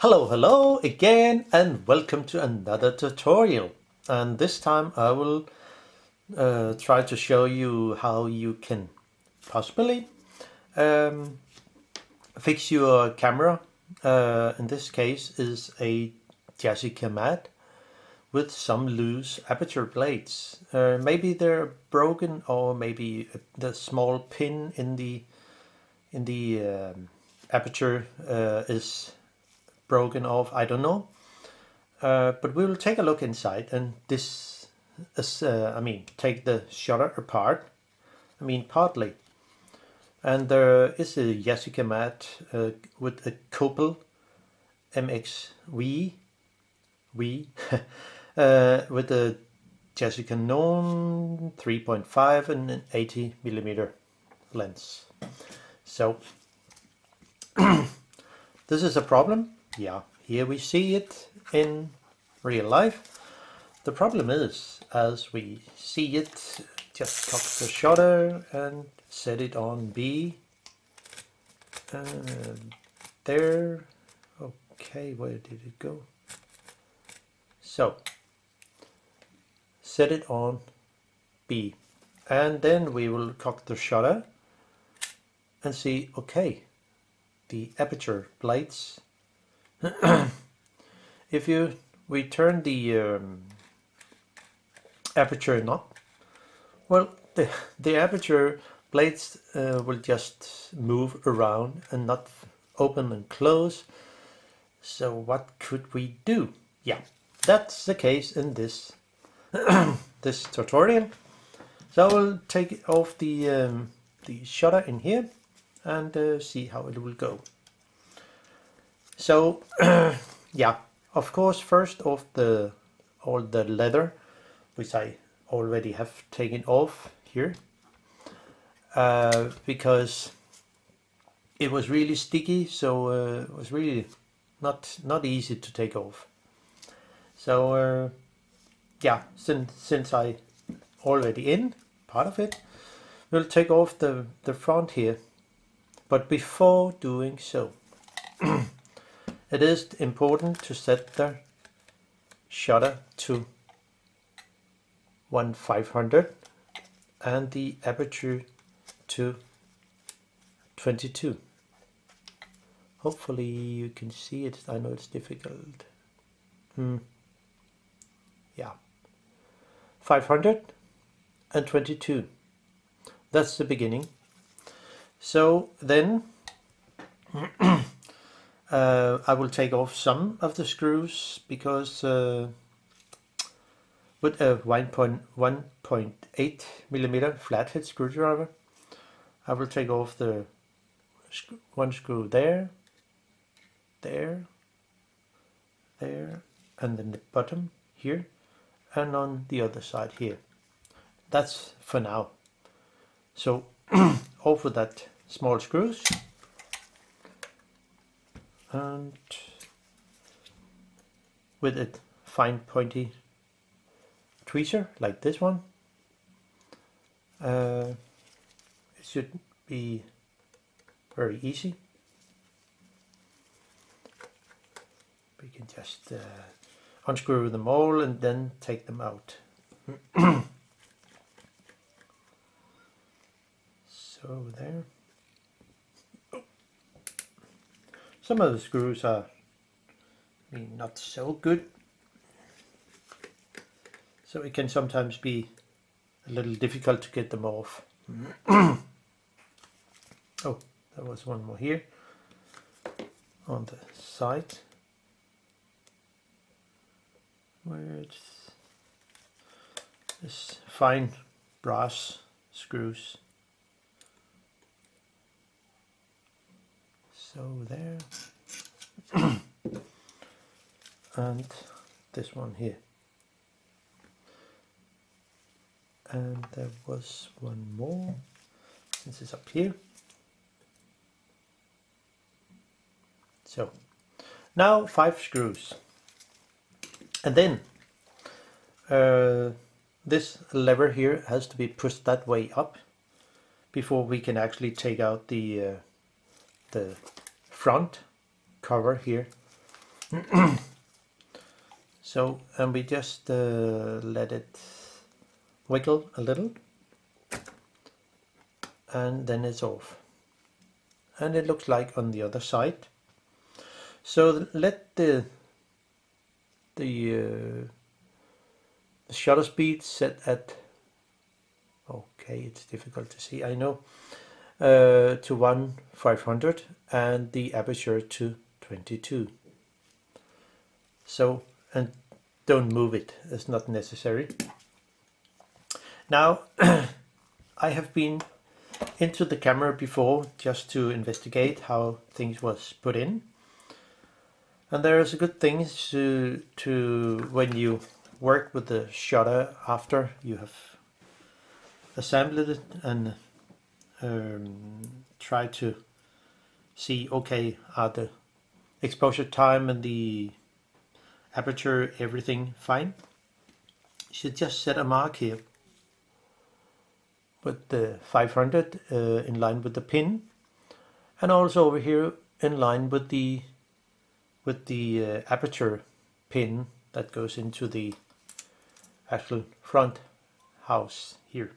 Hello again, and welcome to another tutorial. And this time I will try to show you how you can possibly fix your camera. In this case is a Yashica-Mat with some loose aperture blades. Maybe they're broken, or maybe the small pin in the aperture is broken off. I don't know, but we will take a look inside, and this is, take the shutter apart. Partly, and there is a Yashica-Mat with a Copal-MXV with a Yashinon 3.5 and an 80mm lens. So this is a problem. Yeah, here we see it in real life. The problem is, as we see it, just cock the shutter and set it on B. There. Okay, where did it go? So, set it on B. And then we will cock the shutter and see, okay, the aperture blades. If we turn the aperture knob, well, the aperture blades will just move around and not open and close. So what could we do? Yeah, that's the case in this this tutorial. So I will take off the shutter in here and see how it will go. So yeah, of course, first off all the leather, which I already have taken off here, because it was really sticky, so it was really not easy to take off. So yeah, since I already in part of it, we'll take off the front here. But before doing so, it is important to set the shutter to 1/500 and the aperture to 22. Hopefully you can see it. I know it's difficult. Yeah, 500 and 22. That's the beginning. So then I will take off some of the screws, because with a 1.8mm flathead screwdriver, I will take off the one screw there, and then the bottom here, and on the other side here. That's for now. So off with that small screws, and with a fine pointy tweezer like this one, it should be very easy. We can just unscrew them all and then take them out. So there. Some of the screws are not so good, so it can sometimes be a little difficult to get them off. Oh, there was one more here on the side, where it's this fine brass screws. So there. And this one here. And there was one more. This is up here. So now 5 screws. And then this lever here has to be pushed that way up before we can actually take out the front cover here So, and we just let it wiggle a little, and then it's off. And it looks like on the other side. So let the shutter speed set at, okay, it's difficult to see, I know, to 1/500 and the aperture to 22. So, and don't move it, it's not necessary. Now, I have been into the camera before just to investigate how things was put in. And there is a good thing to when you work with the shutter after you have assembled it and try to see, okay, are the exposure time and the aperture, everything fine? You should just set a mark here with the 500 in line with the pin, and also over here in line with the aperture pin that goes into the actual front house here.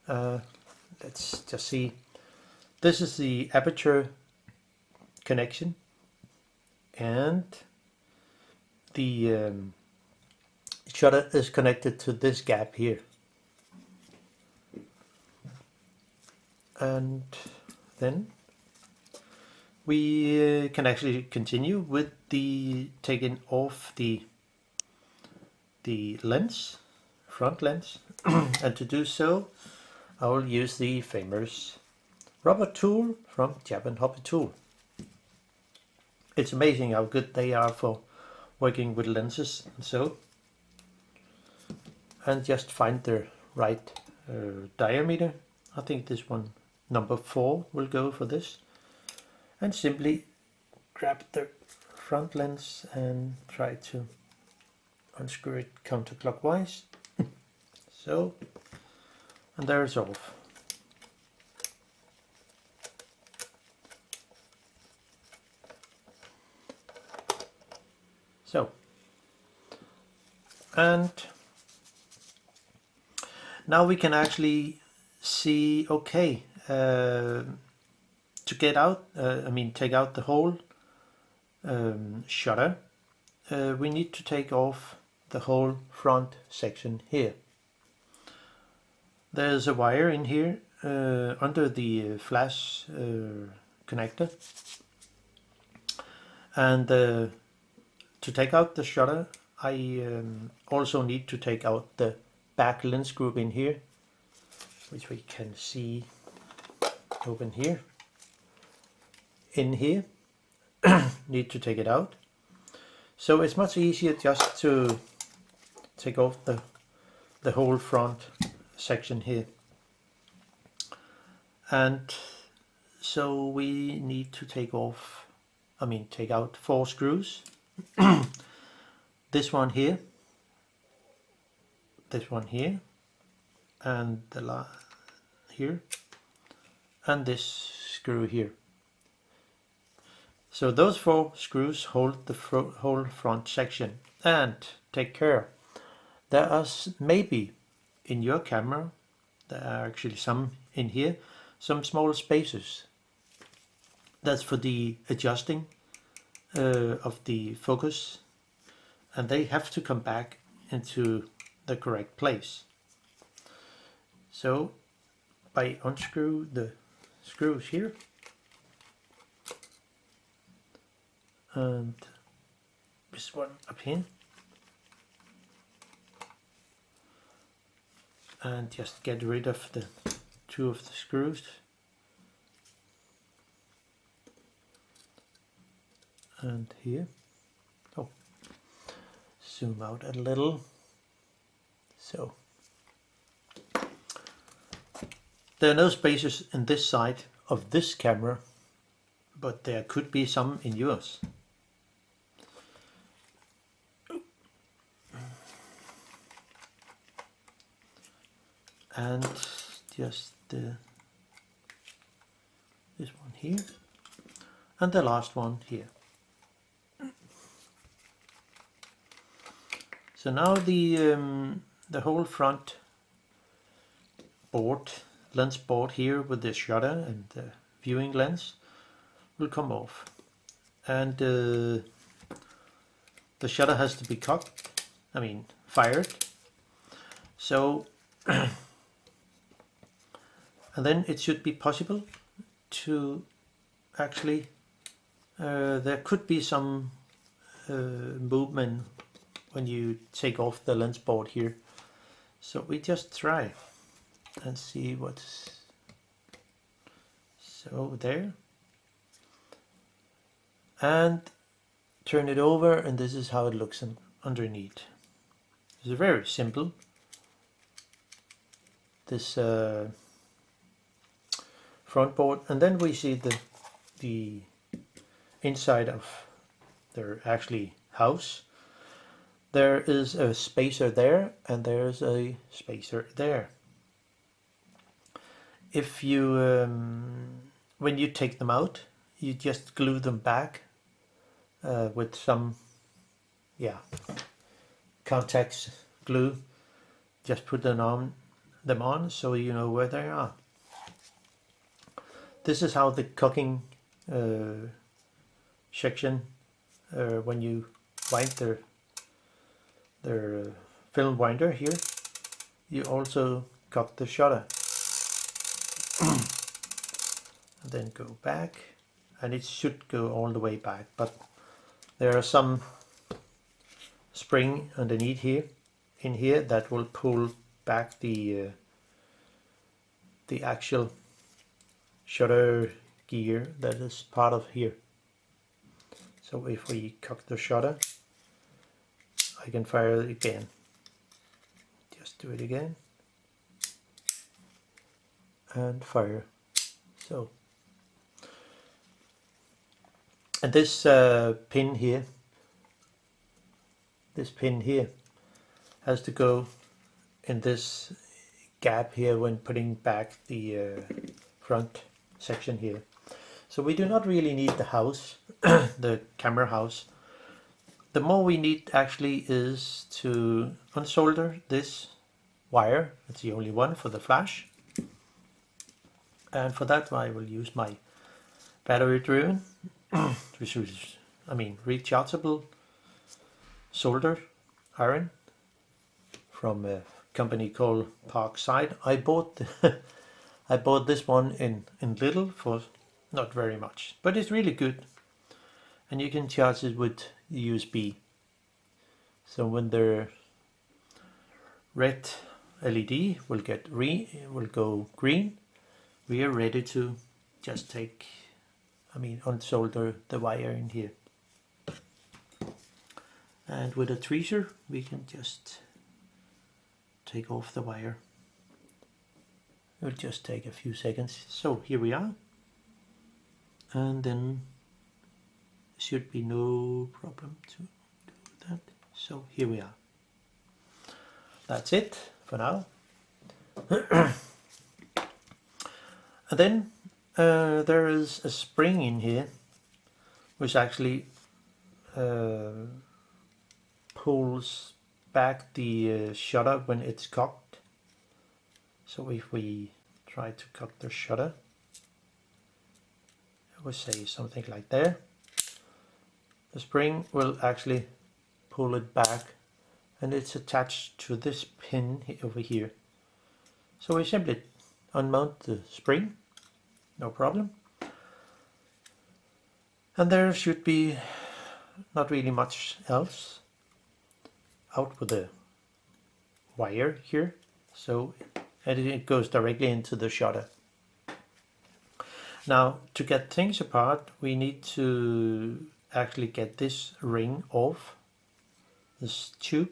Let's just see. This is the aperture connection, and the shutter is connected to this gap here. And then we can actually continue with the taking off the lens, front lens. And to do so, I will use the famous rubber tool from Japan Hobby Tool. It's amazing how good they are for working with lenses and so. And just find the right diameter. I think this one, number 4, will go for this. And simply grab the front lens and try to unscrew it counterclockwise. So, and there it's off. So, and now we can actually see, okay, to get out, take out the whole shutter, we need to take off the whole front section here. There's a wire in here under the flash connector, and to take out the shutter, I also need to take out the back lens group in here, which we can see open here. In here, need to take it out. So it's much easier just to take off the whole front section here. And so we need to take out 4 screws. This one here, this one here, and the here, and this screw here. So those 4 screws hold the whole front section. And take care, there are maybe in your camera, there are actually some in here, some small spaces. That's for the adjusting of the focus, and they have to come back into the correct place. So I unscrew the screws here, and this one up here, and just get rid of the 2 of the screws. And here, zoom out a little. So there are no spaces in this side of this camera, but there could be some in yours. And just this one here, and the last one here. So now the whole front board, lens board here with the shutter and the viewing lens will come off, and the shutter has to be cocked, fired. So and then it should be possible to actually there could be some movement when you take off the lens board here. So we just try and see what's so there, and turn it over, and this is how it looks underneath. It's very simple, this front board, and then we see the inside of their actually house. There is a spacer there, and there's a spacer there. If you when you take them out, you just glue them back with some contact glue. Just put them on so you know where they are. This is how the cocking section, when you wind their film winder here, you also cock the shutter. And then go back, and it should go all the way back, but there are some spring underneath here in here that will pull back the actual shutter gear that is part of here. So if we cock the shutter, I can fire it again. Just do it again and fire. So, and this pin here has to go in this gap here when putting back the front section here. So we do not really need the house, the camera house. The more we need actually is to unsolder this wire. It's the only one for the flash. And for that I will use my battery driven, which is, rechargeable solder iron from a company called Parkside. I bought I bought this one in Lidl for not very much, but it's really good, and you can charge it with USB. So when the red LED will go green, we are ready to just unsolder the wire in here. And with a tweezer we can just take off the wire. It will just take a few seconds. So here we are, and then should be no problem to do that. So here we are. That's it for now. And then there is a spring in here which actually pulls back the shutter when it's cocked. So if we try to cock the shutter, I would say something like there, the spring will actually pull it back, and it's attached to this pin over here. So we simply unmount the spring, no problem, and there should be not really much else. Out with the wire here, so and it goes directly into the shutter. Now to get things apart, we need to actually get this ring off, this tube,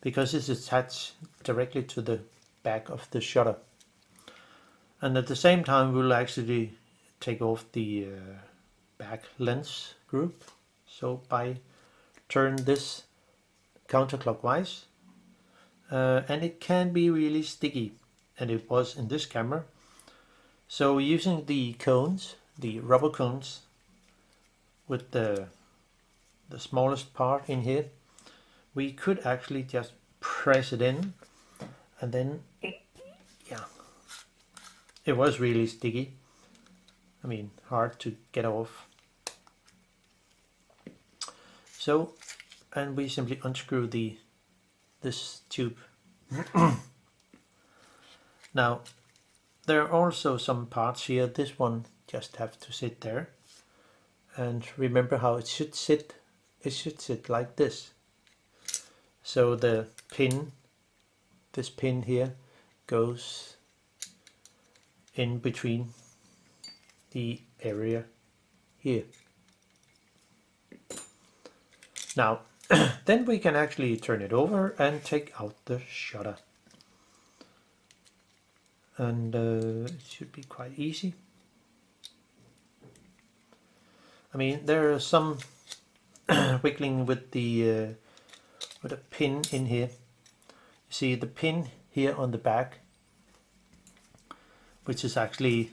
because it's attached directly to the back of the shutter. And at the same time we'll actually take off the back lens group. So by turn this counterclockwise, and it can be really sticky, and it was in this camera. So using the cones, the rubber cones, with the smallest part in here, we could actually just press it in, and then, yeah, it was really sticky. I mean, hard to get off. So, and we simply unscrew this tube. Now, there are also some parts here. This one just have to sit there. And remember how it should sit. It should sit like this. So the pin, this pin here, goes in between the area here. Now, then we can actually turn it over and take out the shutter. And it should be quite easy. I mean, there are some wiggling with the pin in here. You see the pin here on the back, which is actually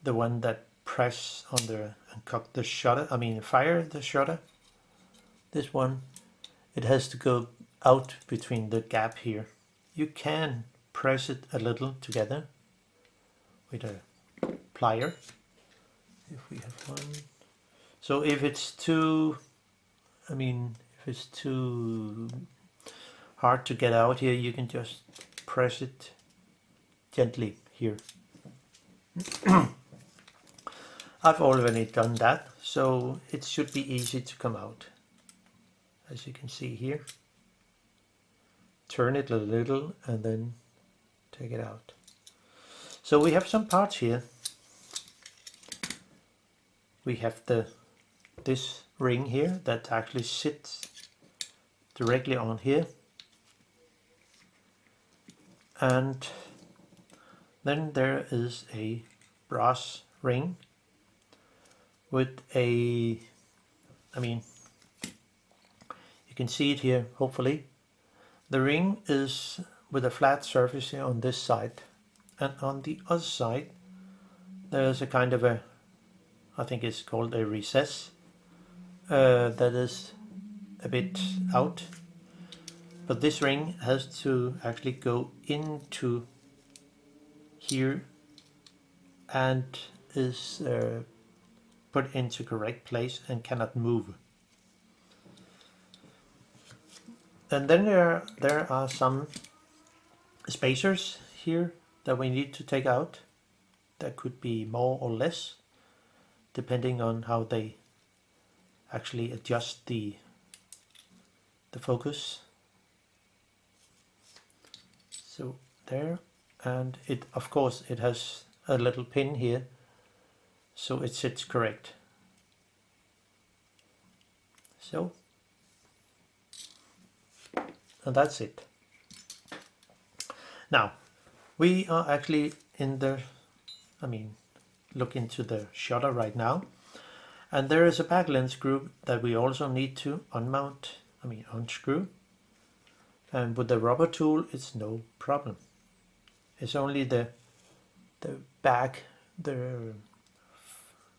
the one that press on the and cock the shutter. I mean, fire the shutter. This one, it has to go out between the gap here. You can press it a little together with a plier, if we have one. So if it's too, I mean, if it's too hard to get out here, you can just press it gently here. I've already done that, so it should be easy to come out. As you can see here, turn it a little and then take it out. So we have some parts here. We have this ring here that actually sits directly on here, and then there is a brass ring with a, I mean, you can see it here, hopefully. The ring is with a flat surface here on this side, and on the other side there's a kind of a, I think it's called a recess that is a bit out, but this ring has to actually go into here and is put into correct place and cannot move. And then there are some spacers here that we need to take out. That could be more or less, depending on how they actually adjust the focus. So there, and it, of course, it has a little pin here, so it sits correct. So, and that's it. Now, we are actually in the, I mean, look into the shutter right now, and there is a back lens screw that we also need to unmount, I mean unscrew, and with the rubber tool it's no problem. It's only the back,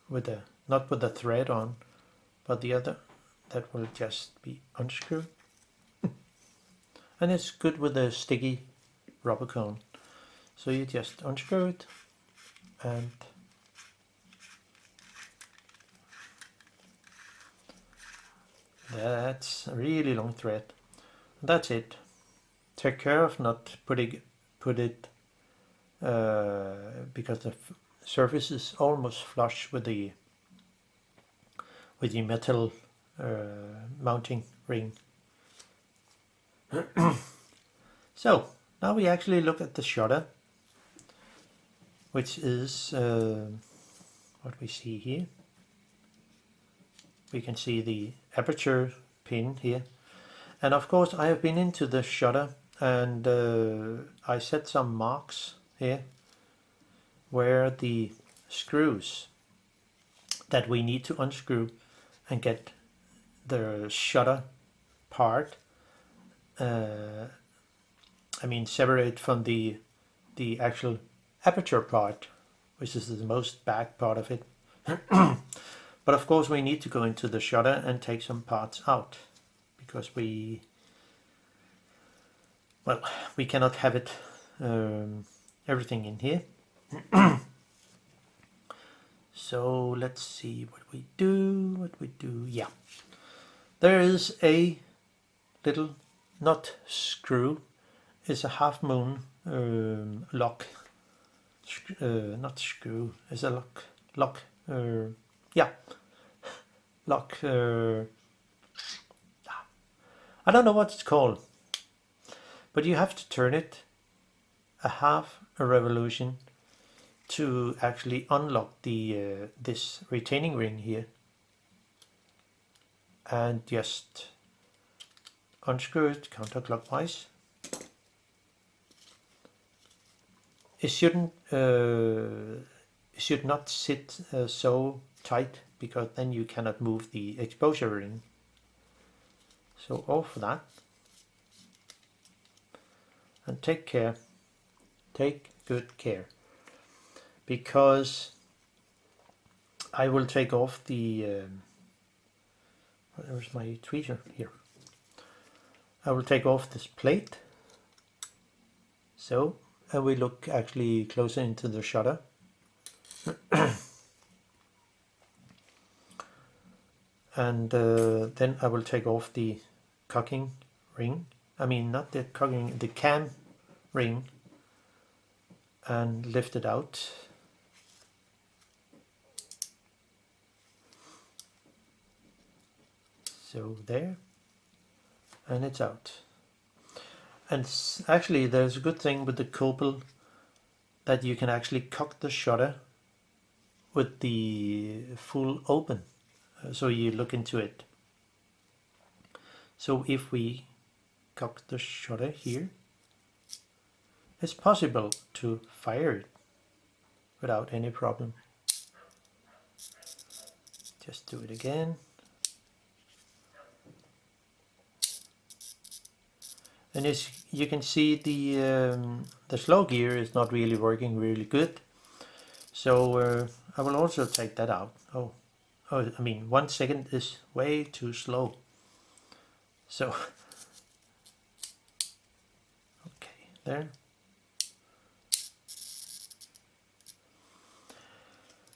with the, not with the thread on, but the other, that will just be unscrewed. And it's good with a sticky rubber cone. So you just unscrew it, and that's a really long thread. And that's it. Take care of not put it because the surface is almost flush with the metal mounting ring. So now we actually look at the shutter, which is what we see here. We can see the aperture pin here, and of course I have been into the shutter, and I set some marks here where the screws that we need to unscrew and get the shutter part, I mean separate from the actual aperture part, which is the most back part of it. But of course we need to go into the shutter and take some parts out, because we well, we cannot have it everything in here. So let's see what we do. Yeah, there is a little nut screw. It's a half moon lock. Not screw. It's a lock. Yeah, lock. I don't know what it's called, but you have to turn it a half a revolution to actually unlock the this retaining ring here, and just unscrew it counterclockwise. It shouldn't should not sit so tight, because then you cannot move the exposure ring. So off that, and take good care, because I will take off the where's my tweezer here. I will take off this plate, so, and we look actually closer into the shutter. And then I will take off the cocking ring, I mean not the cocking, the cam ring, and lift it out. So there, and it's out. And actually there's a good thing with the Copal, that you can actually cock the shutter with the full open, so you look into it. So if we cock the shutter here, it's possible to fire it without any problem. Just do it again. And as you can see, the slow gear is not really working really good. So I will also take that out. Oh, I mean 1 second is way too slow. So, okay, there.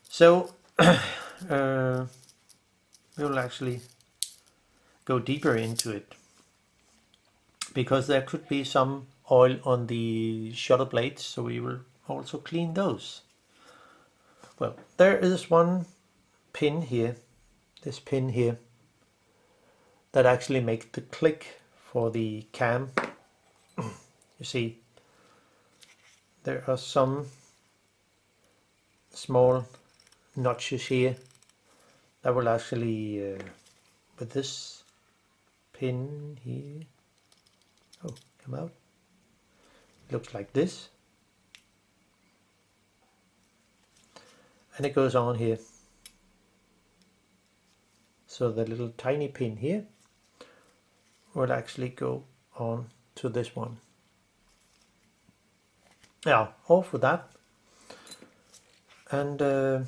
So we will actually go deeper into it, because there could be some oil on the shutter blades, so we will also clean those. Well, there is one pin here, this pin here, that actually makes the click for the cam. You see, there are some small notches here that will actually, with this pin here, oh, come out, looks like this, and it goes on here. So the little tiny pin here will actually go on to this one. Now, off with that, and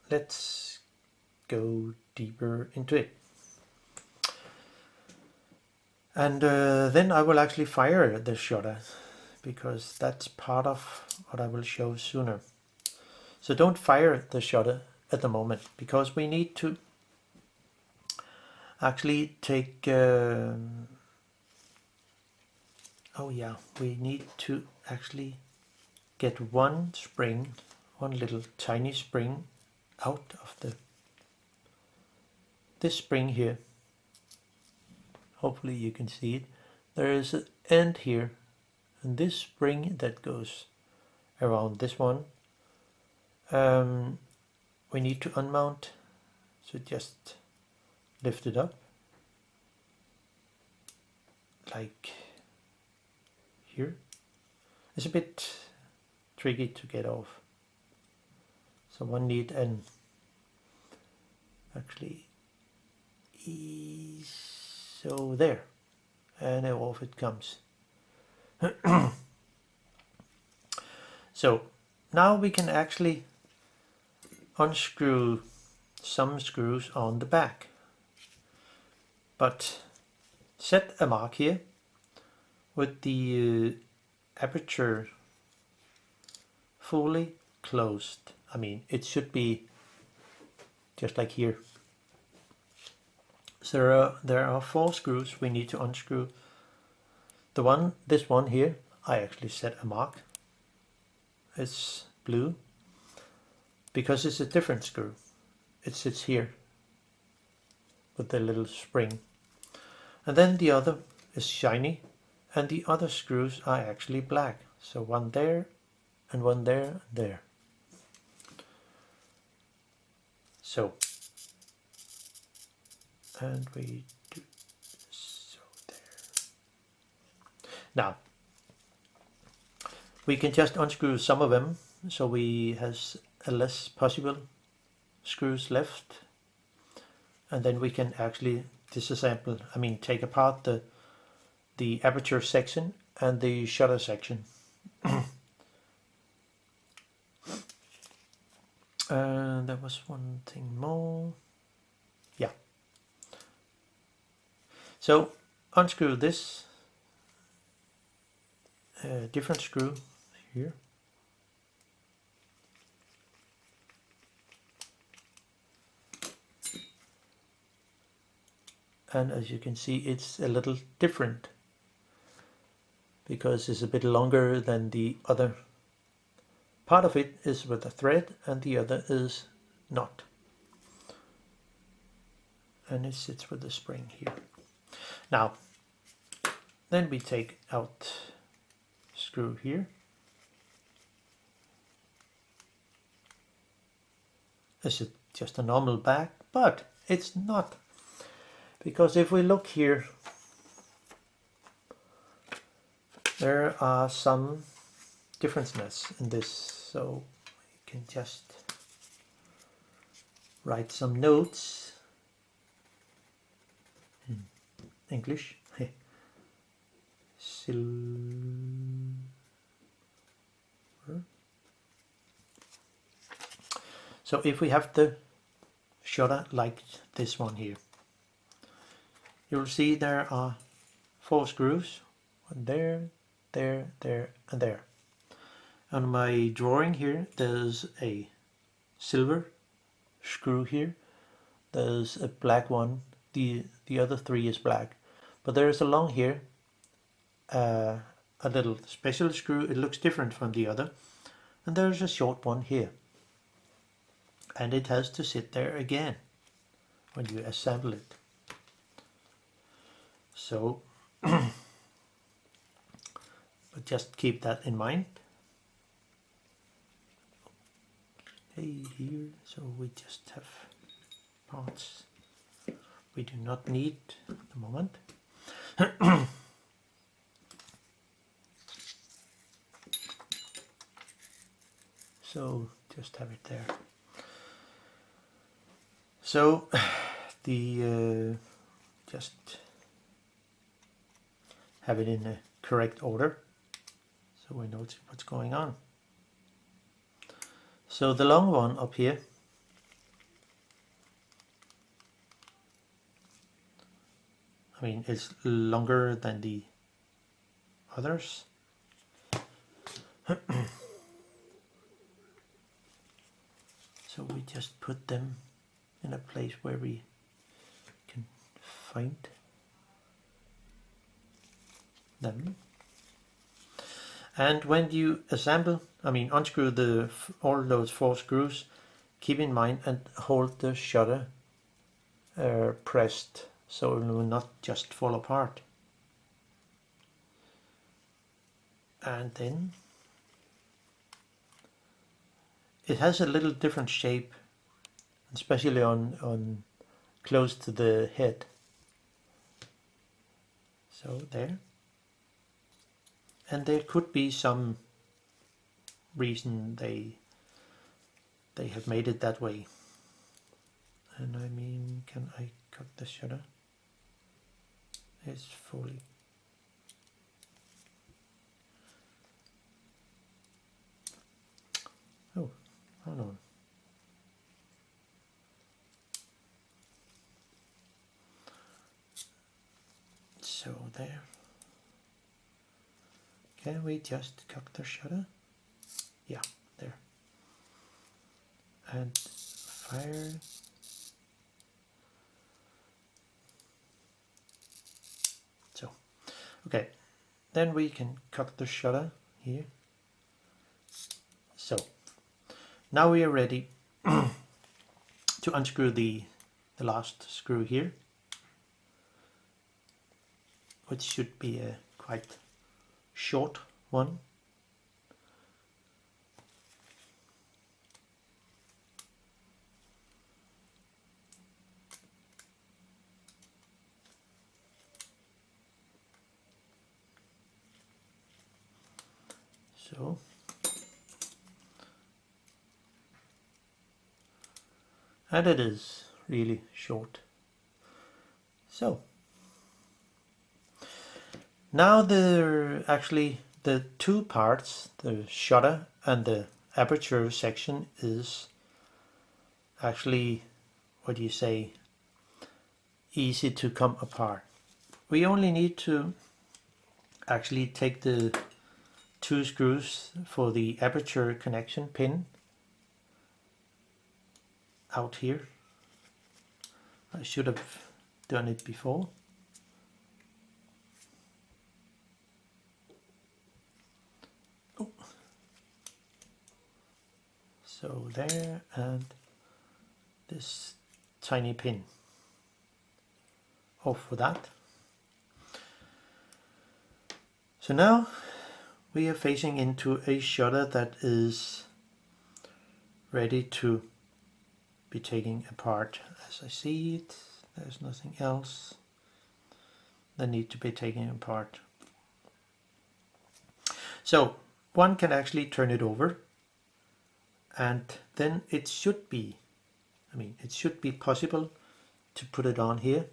let's go deeper into it. And then I will actually fire the shutter, because that's part of what I will show sooner. So don't fire the shutter at the moment, because we need to actually take we need to actually get one spring, one little tiny spring out of this spring here. Hopefully you can see it. There is an end here, and this spring that goes around this one, we need to unmount. So just lift it up like here. It's a bit tricky to get off, so one need an actually so there, and off it comes. So now we can actually unscrew some screws on the back, but set a mark here with the aperture fully closed. I mean, it should be just like here. So there are 4 screws we need to unscrew. This one here, I actually set a mark. It's blue because it's a different screw. It sits here with the little spring. And then the other is shiny, and the other screws are actually black. So one there, and one there, and there. So, and we do so there. Now, we can just unscrew some of them, so we has a less possible screws left, and then we can actually disassemble. I mean, take apart the aperture section and the shutter section. There was one thing more. Yeah. So unscrew this different screw here. And as you can see, it's a little different because it's a bit longer than the other. Part of it is with a thread and the other is not. And it sits with the spring here. Now, then we take out screw here. This is just a normal bag, but it's not. Because if we look here, there are some differences in this, so we can just write some notes in English. Silver. So if we have the shutter like this one here, you'll see there are 4 screws, one there, there, there, and there. On my drawing here, there's a silver screw here. There's a black one. The other 3 is black, but there's along here a little special screw. It looks different from the other, and there's a short one here, and it has to sit there again when you assemble it. So, but just keep that in mind. Okay, here, so we just have parts we do not need at the moment. So just have it there. So the just have it in a correct order so we know what's going on. So the long one up here, I mean, it's longer than the others. So we just put them in a place where we can find them. And when you assemble, I mean unscrew all those 4 screws, keep in mind and hold the shutter pressed so it will not just fall apart. And then it has a little different shape, especially on close to the head. So there. And there could be some reason they have made it that way. And I mean, can I cut the shutter? It's fully. Oh, hold on. So there. Can we just cock the shutter? Yeah, there. And fire. So, okay. Then we can cock the shutter here. So, now we are ready to unscrew the last screw here, which should be a quite short one. So, and it is really short. So, now actually the two parts, the shutter and the aperture section, is actually, what do you say, easy to come apart. We only need to actually take the two screws for the aperture connection pin out here. I should have done it before. Oh. So there, and this tiny pin off for that. So now we are facing into a shutter that is ready to be taken apart. As I see it, there's nothing else that needs to be taken apart. So one can actually turn it over, and then it should be, it should be possible to put it on here,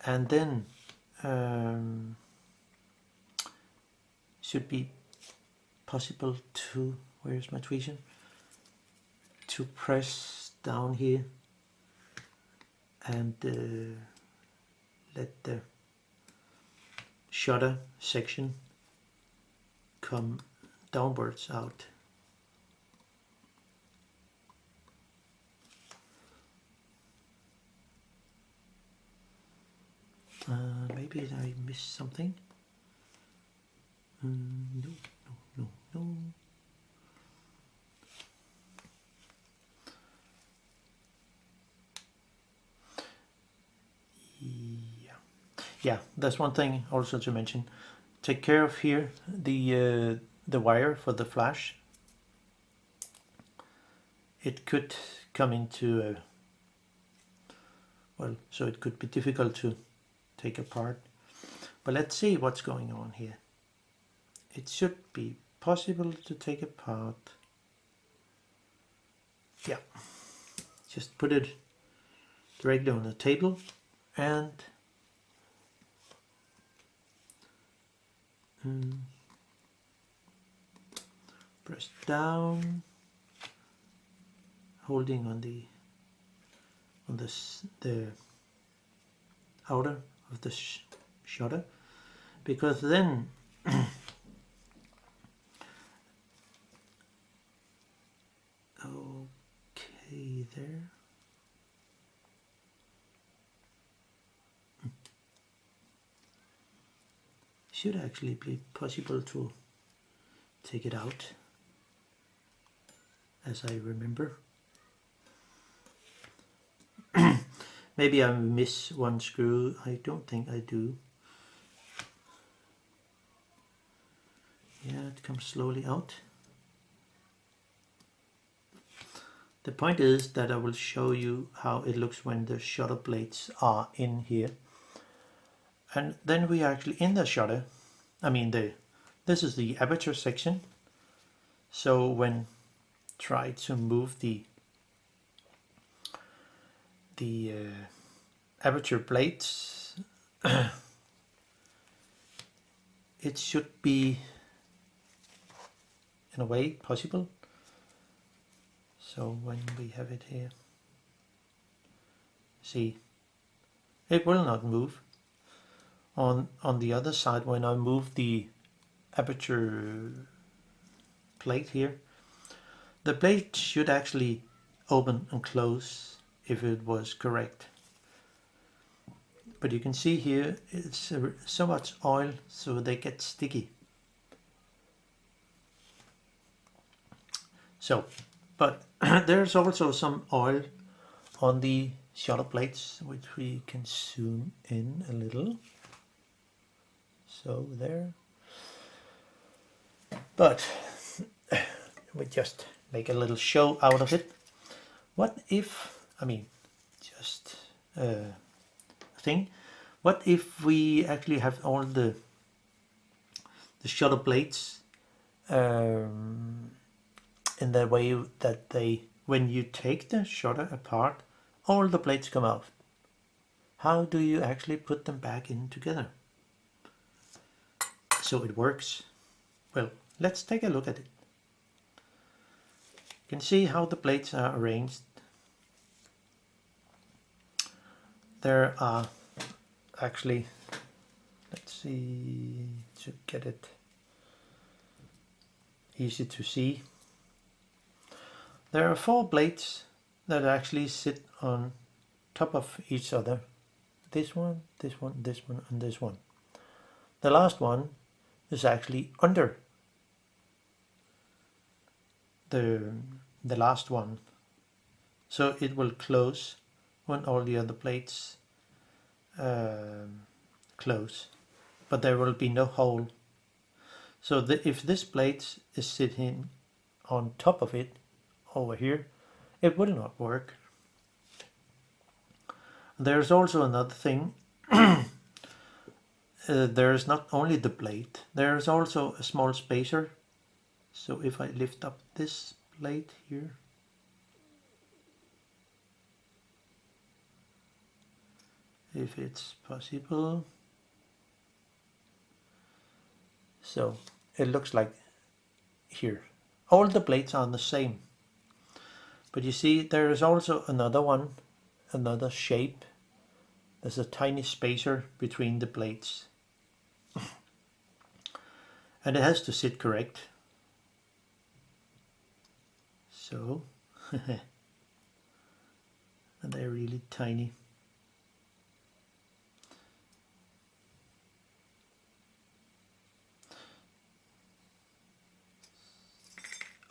and then should be possible to, where's my tweezer, to press down here and let the shutter section come downwards out. Maybe I missed something. No. Yeah, that's one thing also to mention. Take care of here the wire for the flash. It could come into so it could be difficult to take apart. But let's see what's going on here. It should be possible to take apart. Yeah, just put it directly on the table and press down, holding on the outer of the shutter, because then okay, there. Should actually be possible to take it out, as I remember. Maybe I miss one screw. I don't think I do. Yeah, it comes slowly out. The point is that I will show you how it looks when the shutter blades are in here. And then we are actually in the shutter. This is the aperture section. So when try to move the aperture plates, it should be in a way possible. So when we have it here, see, it will not move. On the other side, when I move the aperture plate here. The plate should actually open and close if it was correct. But you can see here it's so much oil so they get sticky. So, but there's also some oil on the shutter plates, which we can zoom in a little. So there. But we just make a little show out of it. What if, I mean, just a thing. What if we actually have all the shutter plates in the way that they, when you take the shutter apart, all the plates come out? How do you actually put them back in together so it works? Well, let's take a look at it. You can see how the plates are arranged. There are actually, let's see to get it easy to see. There are 4 plates that actually sit on top of each other. This one, this one, this one, and this one. The last one is actually under the last one, so it will close when all the other plates close, but there will be no hole. So if this plate is sitting on top of it over here, it will not work. There's also another thing. There's not only the plate, there's also a small spacer. So if I lift up this plate here, if it's possible, so it looks like here. All the plates are the same, but you see there is also another one, another shape. There's a tiny spacer between the plates. And it has to sit correct. So, and they're really tiny.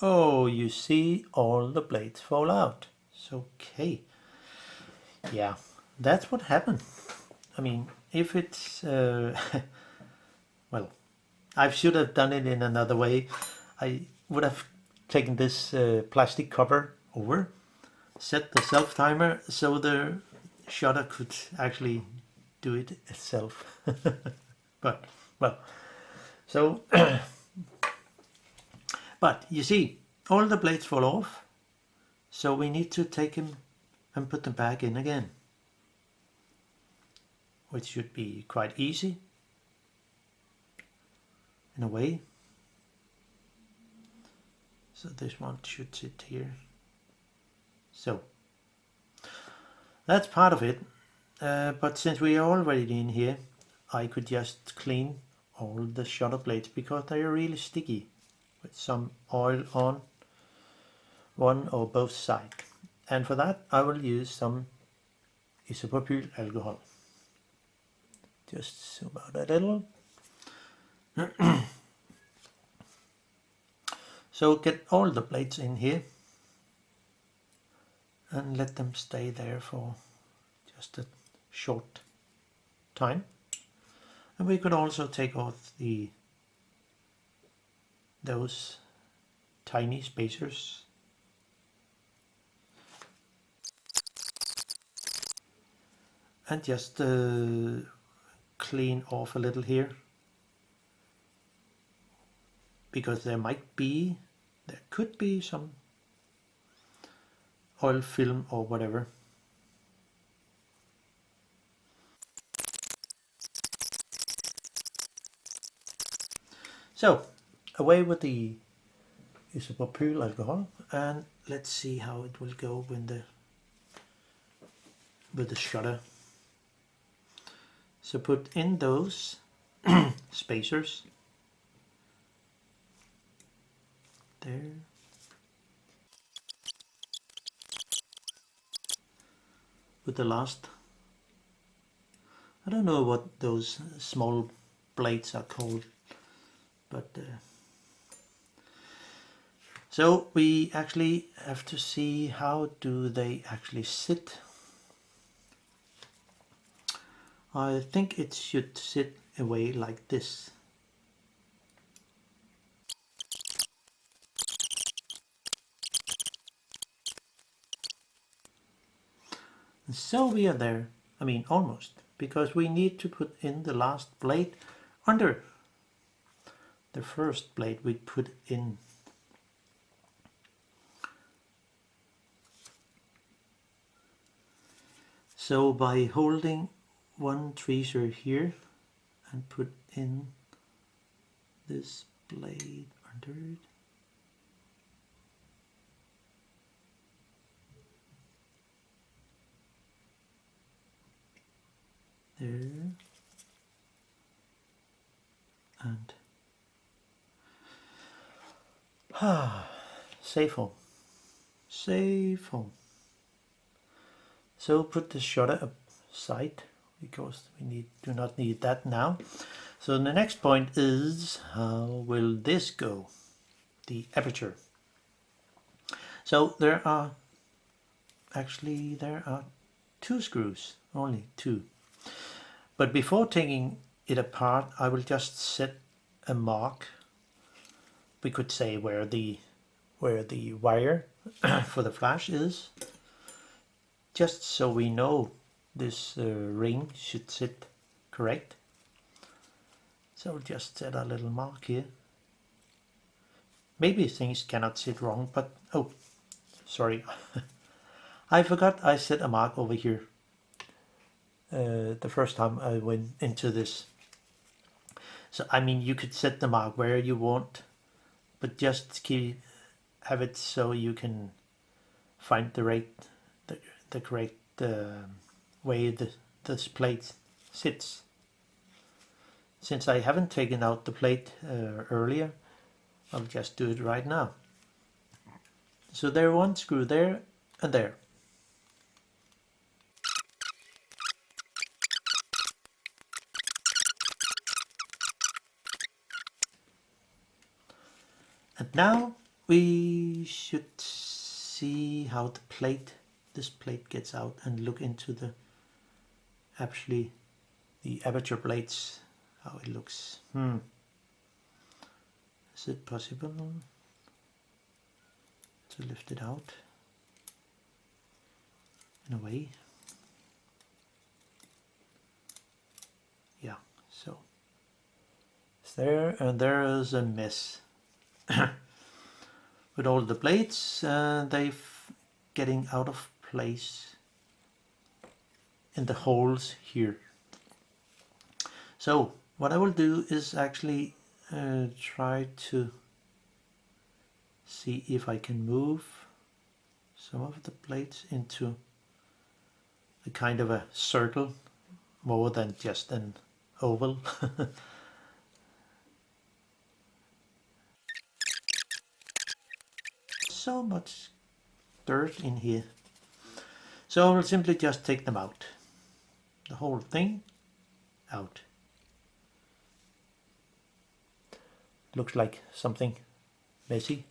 Oh, you see all the plates fall out. So, okay. Yeah, that's what happened. I mean, if it's, well, I should have done it in another way. I would have taken this plastic cover over, set the self timer so the shutter could actually do it itself. But, well, so, but you see, all the plates fall off, so we need to take them and put them back in again, which should be quite easy in a way. So this one should sit here. So that's part of it, but since we are already in here, I could just clean all the shutter plates because they are really sticky with some oil on one or both sides. And for that I will use some isopropylalcohol. Just zoom out a little. So get all the plates in here and let them stay there for just a short time. And we could also take off those tiny spacers. And just clean off a little here, because there could be some oil film or whatever. So away with the isopropylalcohol, and let's see how it will go with the shutter. So put in those spacers there. With the last, I don't know what those small blades are called, but so we actually have to see how do they actually sit. I think it should sit away like this. And so we are there. I mean, almost, because we need to put in the last blade under the first blade we put in. So by holding one tweezer here and put in this blade under it, there, and safe home, safe home. So put the shutter aside because we do not need that now. So the next point is, how will this go? The aperture. So there are two screws, only two. But before taking it apart, I will just set a mark. We could say where the wire for the flash is, just so we know this ring should sit correct. So just set a little mark here. Maybe things cannot sit wrong, but oh, sorry. I forgot I set a mark over here the first time I went into this. So I mean, you could set the mark where you want, but just have it so you can find the correct way this plate sits. Since I haven't taken out the plate earlier, I'll just do it right now. So there, one screw there and there. And now we should see how this plate gets out and look into the aperture plates, how it looks. Is it possible to lift it out in a way? Yeah, so it's there, and there is a mess with all the plates, and they're getting out of place in the holes here. So what I will do is actually try to see if I can move some of the plates into a kind of a circle more than just an oval. So much dirt in here. So I will simply just take them out. The whole thing out. Looks like something messy.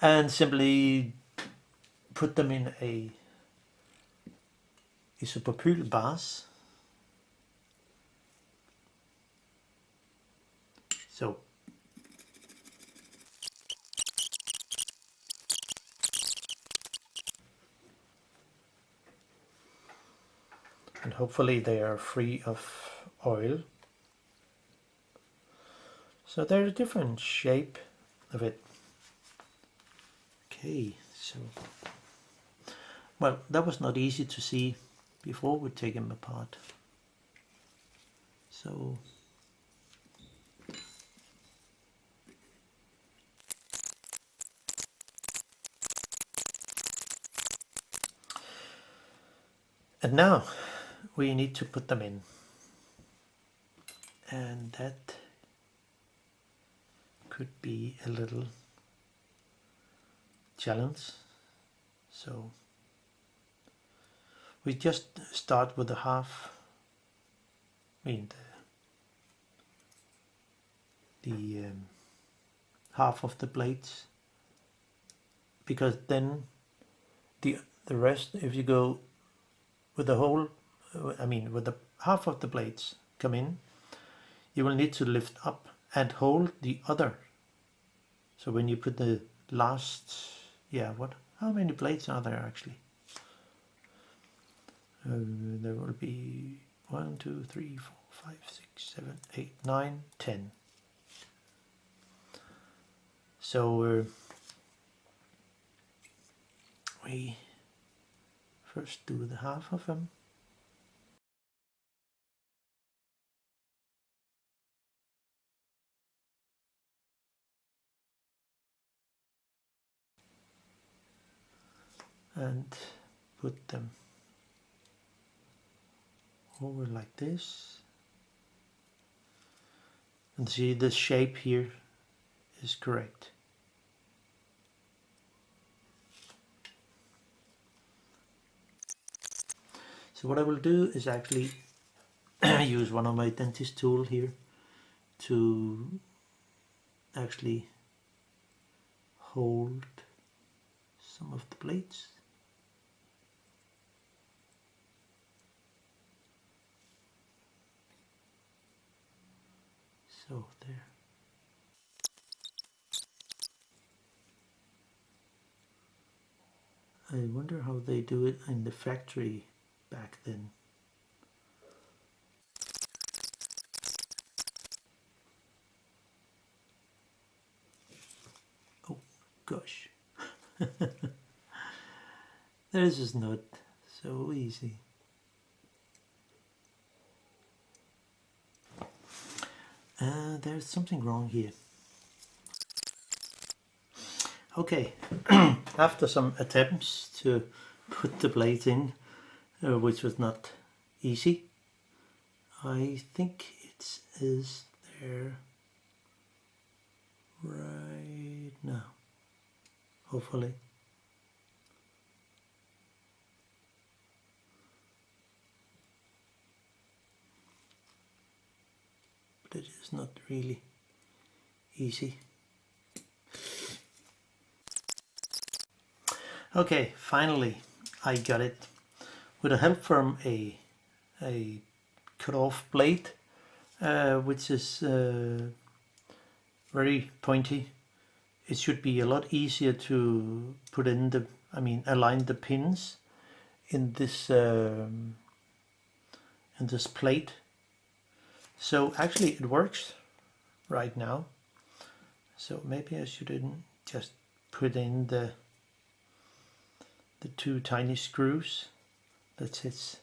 And simply put them in a isopropyl base. So and hopefully they are free of oil. So they're a different shape of it. Okay, so well, that was not easy to see before we take them apart. So and now we need to put them in, and that could be a little challenge. So we just start with the half, I mean the half of the blades, because then the rest, if you go with the whole, I mean with the half of the blades come in, you will need to lift up and hold the other. So when you put the last, yeah, how many blades are there actually? There will be 1, 2, 3, 4, 5, 6, 7, 8, 9, 10. So we first do the half of them. And put them over like this. And see, the shape here is correct. So what I will do is actually use one of my dentist tools here to actually hold some of the blades. So there. I wonder how they do it in the factory back then. Oh gosh. This is not so easy. There's something wrong here. Okay, after some attempts to put the blades in, which was not easy, I think it is there right now, hopefully. But it is not really easy. Okay, finally I got it. With the help from a cut-off blade, which is very pointy, it should be a lot easier to put in the, I mean, align the pins in this plate. So actually it works right now. So maybe I shouldn't just put in the two tiny screws that sits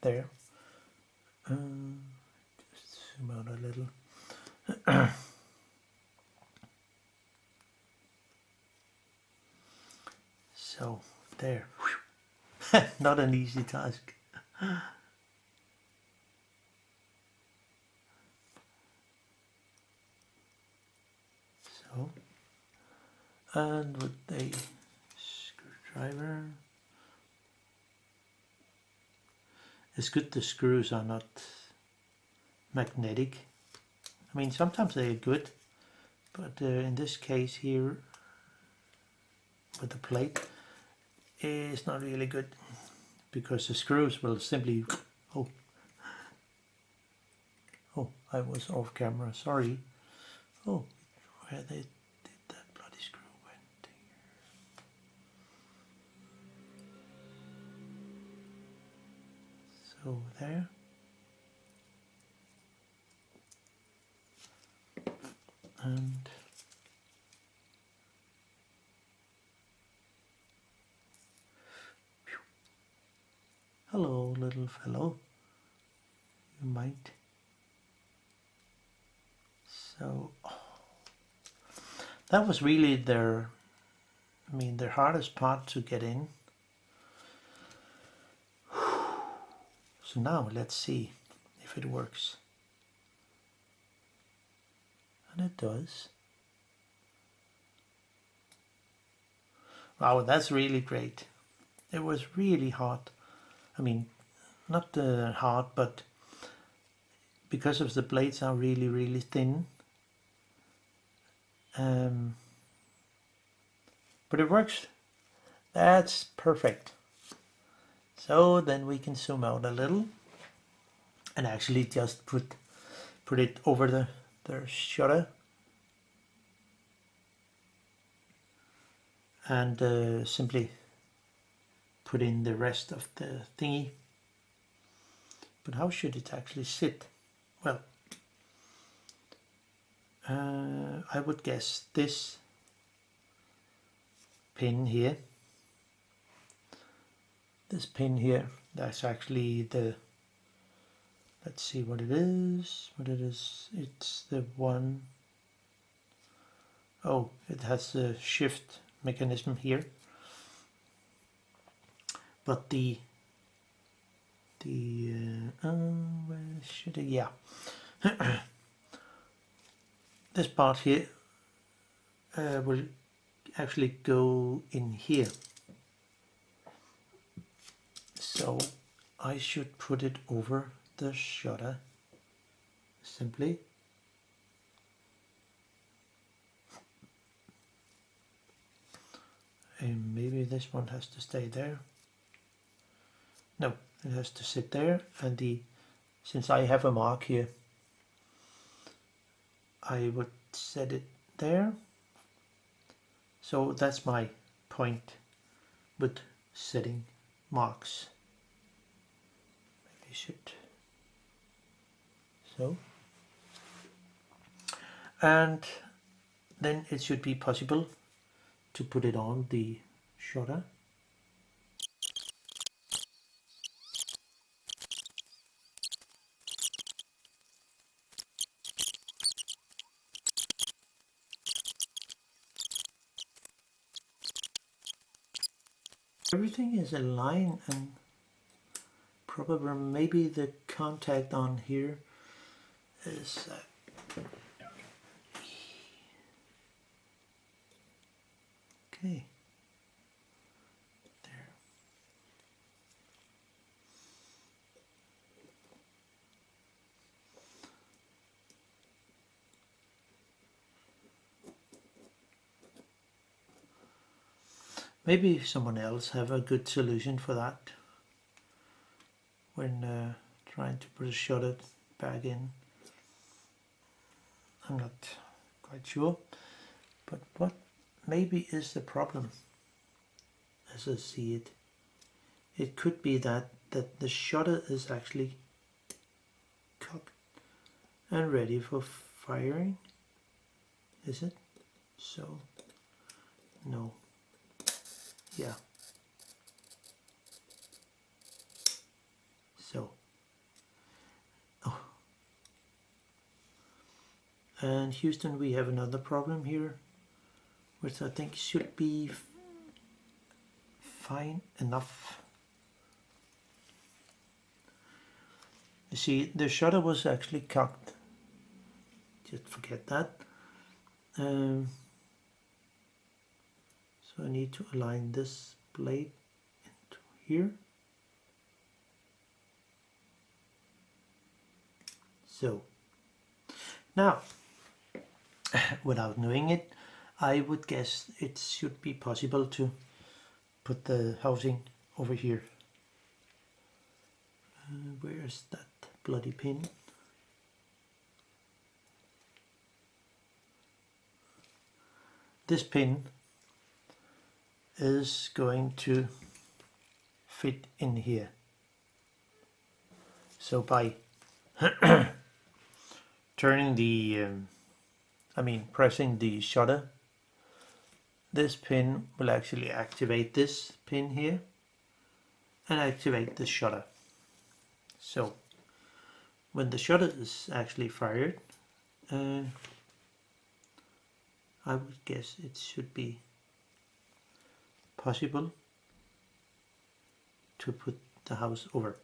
there. Just zoom out a little. So there. Not an easy task. So, and with a screwdriver, it's good the screws are not magnetic. I mean, sometimes they are good, but in this case here with the plate, it's not really good, because the screws will simply, oh, I was off camera, sorry. Oh, where did that bloody screw went here? So there. And hello, little fellow. You might. So that was really their hardest part to get in. So now let's see if it works. And it does. Wow, that's really great. It was really hard. I mean, not hard, but because of the blades are really, really thin. But it works. That's perfect. So then we can zoom out a little and actually just put it over the shutter. And simply put in the rest of the thingy. But how should it actually sit? Well, I would guess this pin here, that's actually the, let's see what it is, it's the one, oh, it has the shift mechanism here, but where should I, yeah, this part here will actually go in here. So I should put it over the shutter simply. And maybe this one has to stay there. No, it has to sit there, and since I have a mark here, I would set it there. So that's my point with setting marks. Maybe I should. So. And then it should be possible to put it on the shutter. Everything is aligned, and probably maybe the contact on here is okay. There. Maybe someone else have a good solution for that when trying to put a shutter back in. I'm not quite sure, but what maybe is the problem as I see it? It could be that the shutter is actually cocked and ready for firing. Is it? So, no. Yeah. So. Oh. And Houston, we have another problem here, which I think should be fine enough. You see, the shutter was actually cocked. Just forget that. So I need to align this blade into here. So now, without knowing it, I would guess it should be possible to put the housing over here. Where's that bloody pin? This pin is going to fit in here. So by turning the, pressing the shutter, this pin will actually activate this pin here and activate the shutter. So when the shutter is actually fired, I would guess it should be possible to put the house over.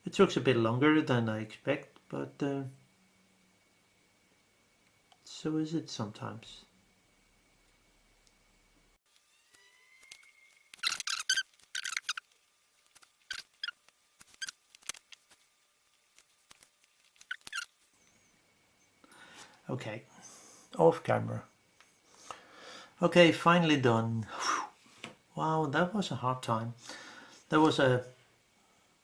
It took a bit longer than I expect, but so is it sometimes. Okay, off camera. Okay, finally done. Wow, that was a hard time. There was a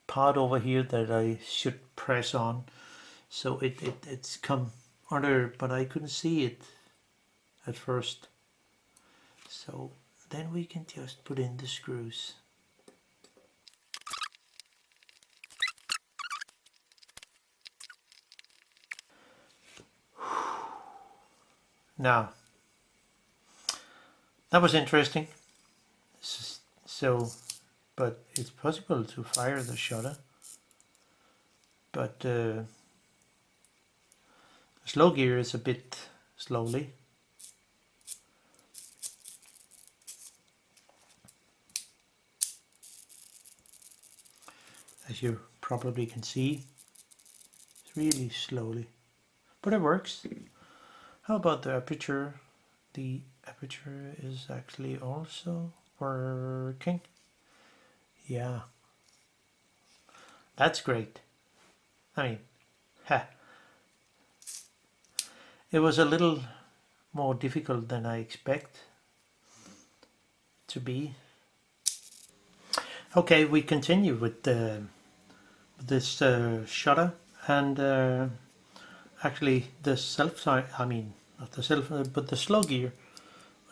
part over here that I should press on, so it's come under, but I couldn't see it at first. So then we can just put in the screws. Now, that was interesting. So, but it's possible to fire the shutter, but slow gear is a bit slowly. As you probably can see, it's really slowly, but it works. How about the aperture? The aperture is actually also working. Yeah, that's great. I mean, it was a little more difficult than I expect to be. Okay, we continue with this shutter, and actually the not the self, but the slow gear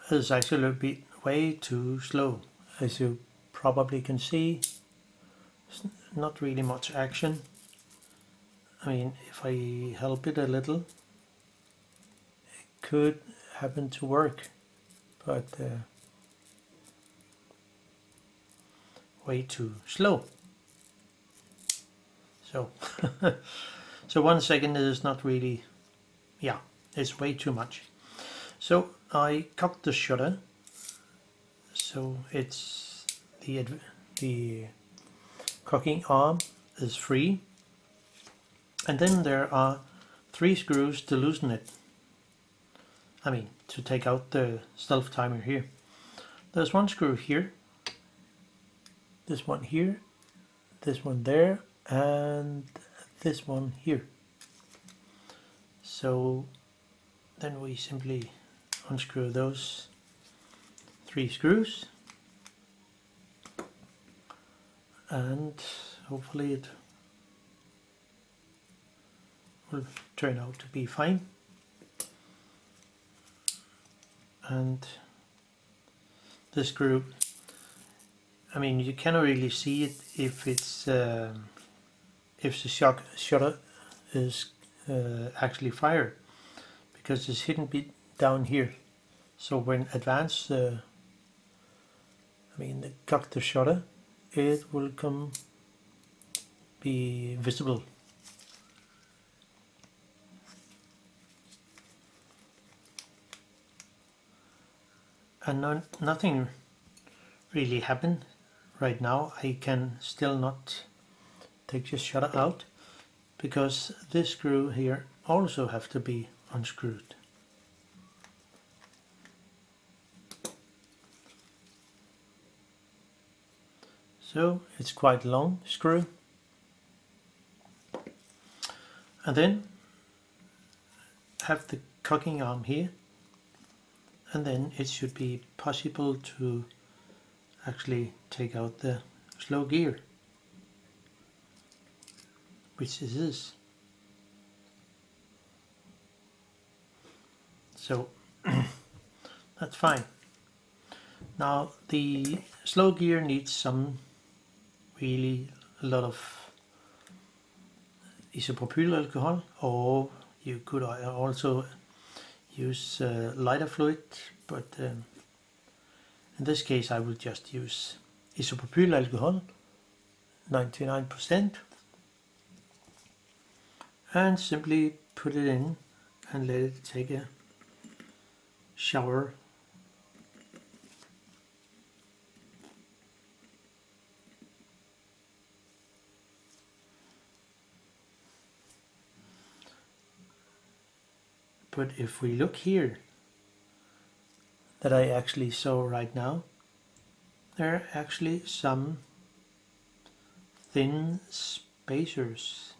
is actually a bit way too slow. As you probably can see, not really much action. I mean, if I help it a little, it could happen to work, but way too slow. So, so 1 second is not really, yeah, it's way too much. So I cocked the shutter, so it's the cocking arm is free, and then there are 3 screws to loosen it. I mean, to take out the self timer here. There's 1 screw here, this one here, this one there, and this one here. So then we simply unscrew those 3 screws, and hopefully it will turn out to be fine. And the screw, I mean, you cannot really see it if it's if the shutter is actually fired, because it's hidden bit down here. So when advance, cock the shutter, it will be visible. And nothing really happened right now. I can still not take the shutter out, because this screw here also have to be unscrewed. So it's quite a long screw. And then have the cocking arm here, and then it should be possible to actually take out the slow gear, which it is. So that's fine. Now the slow gear needs really a lot of isopropylalcohol, or you could also use lighter fluid, but in this case I will just use isopropylalcohol 99% and simply put it in and let it take a shower. But if we look here, that I actually saw right now, there are actually some thin spacers.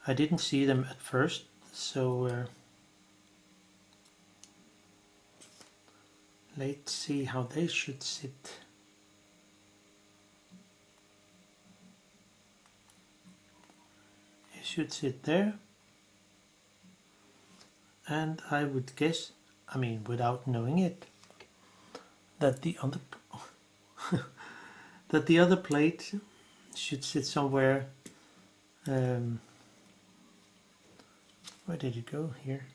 I didn't see them at first, so let's see how they should sit. It should sit there, and I would guess, I mean without knowing it, that the other that the other plate should sit somewhere. Where did it go? Here.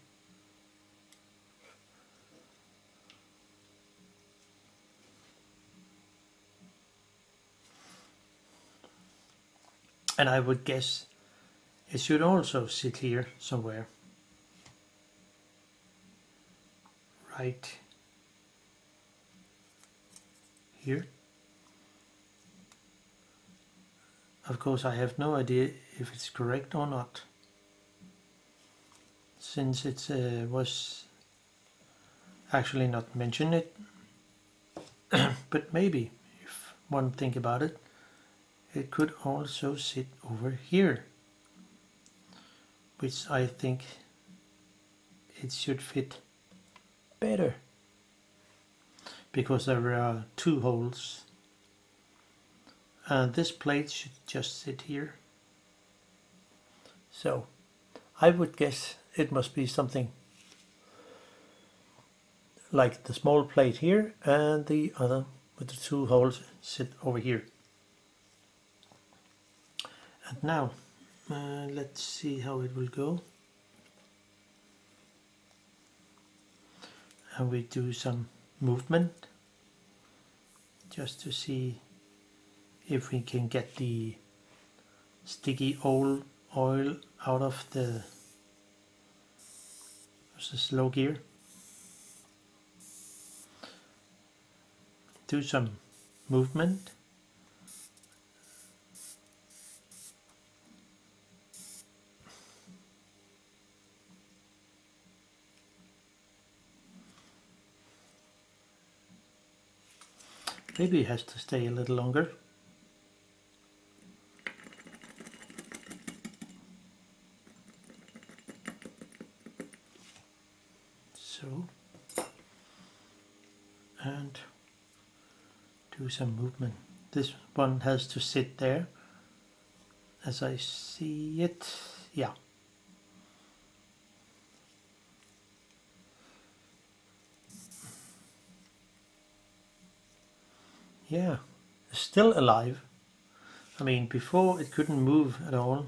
And I would guess it should also sit here somewhere. Right here. Of course, I have no idea if it's correct or not, since it was actually not mentioned it. But maybe, if one think about it, it could also sit over here, which I think it should fit better, because there are two holes, and this plate should just sit here. So I would guess it must be something like the small plate here, and the other with the two holes sit over here. And now let's see how it will go. And we do some movement just to see if we can get the sticky oil out of the slow gear. Do some movement. Maybe it has to stay a little longer. So, and do some movement. This one has to sit there as I see it. Yeah. Yeah, it's still alive. I mean, before it couldn't move at all.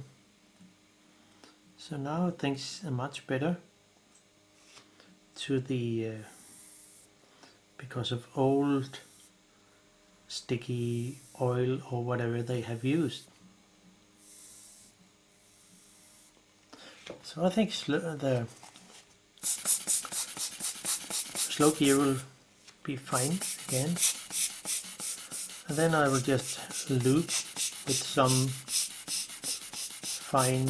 So now things are much better to the because of old sticky oil or whatever they have used. So I think the slow gear will be fine again. And then I will just lube with some fine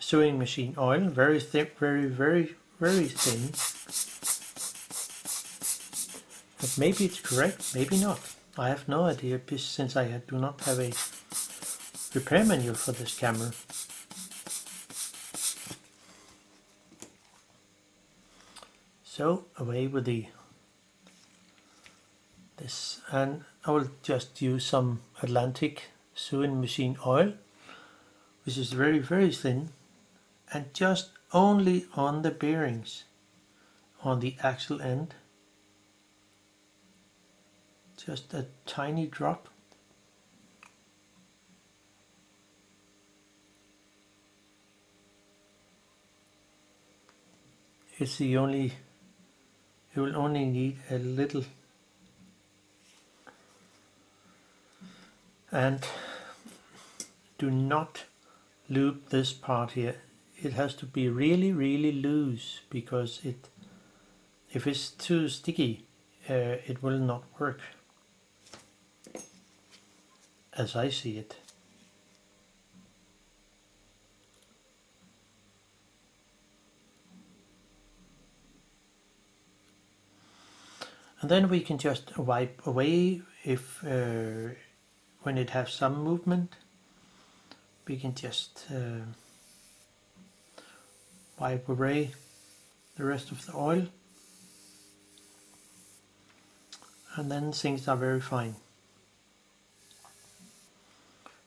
sewing machine oil, very thick, very thin. But maybe it's correct, maybe not. I have no idea, since I do not have a repair manual for this camera. So away with this, and I will just use some Atlantic sewing machine oil, which is very thin, and just only on the bearings, on the axle end, just a tiny drop. It's the only, you will only need a little. And do not lube this part here. It has to be really loose, because if it's too sticky, it will not work, as I see it. And then we can just wipe away if when it has some movement, we can just wipe away the rest of the oil, and then things are very fine.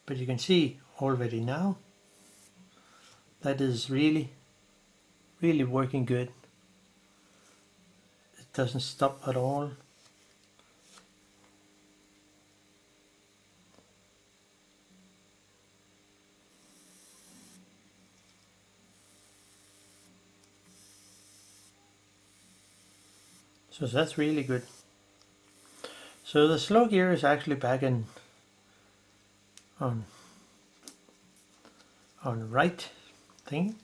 But you can see already now that is really working good. It doesn't stop at all. So that's really good. So the slow gear is actually back in on right thing,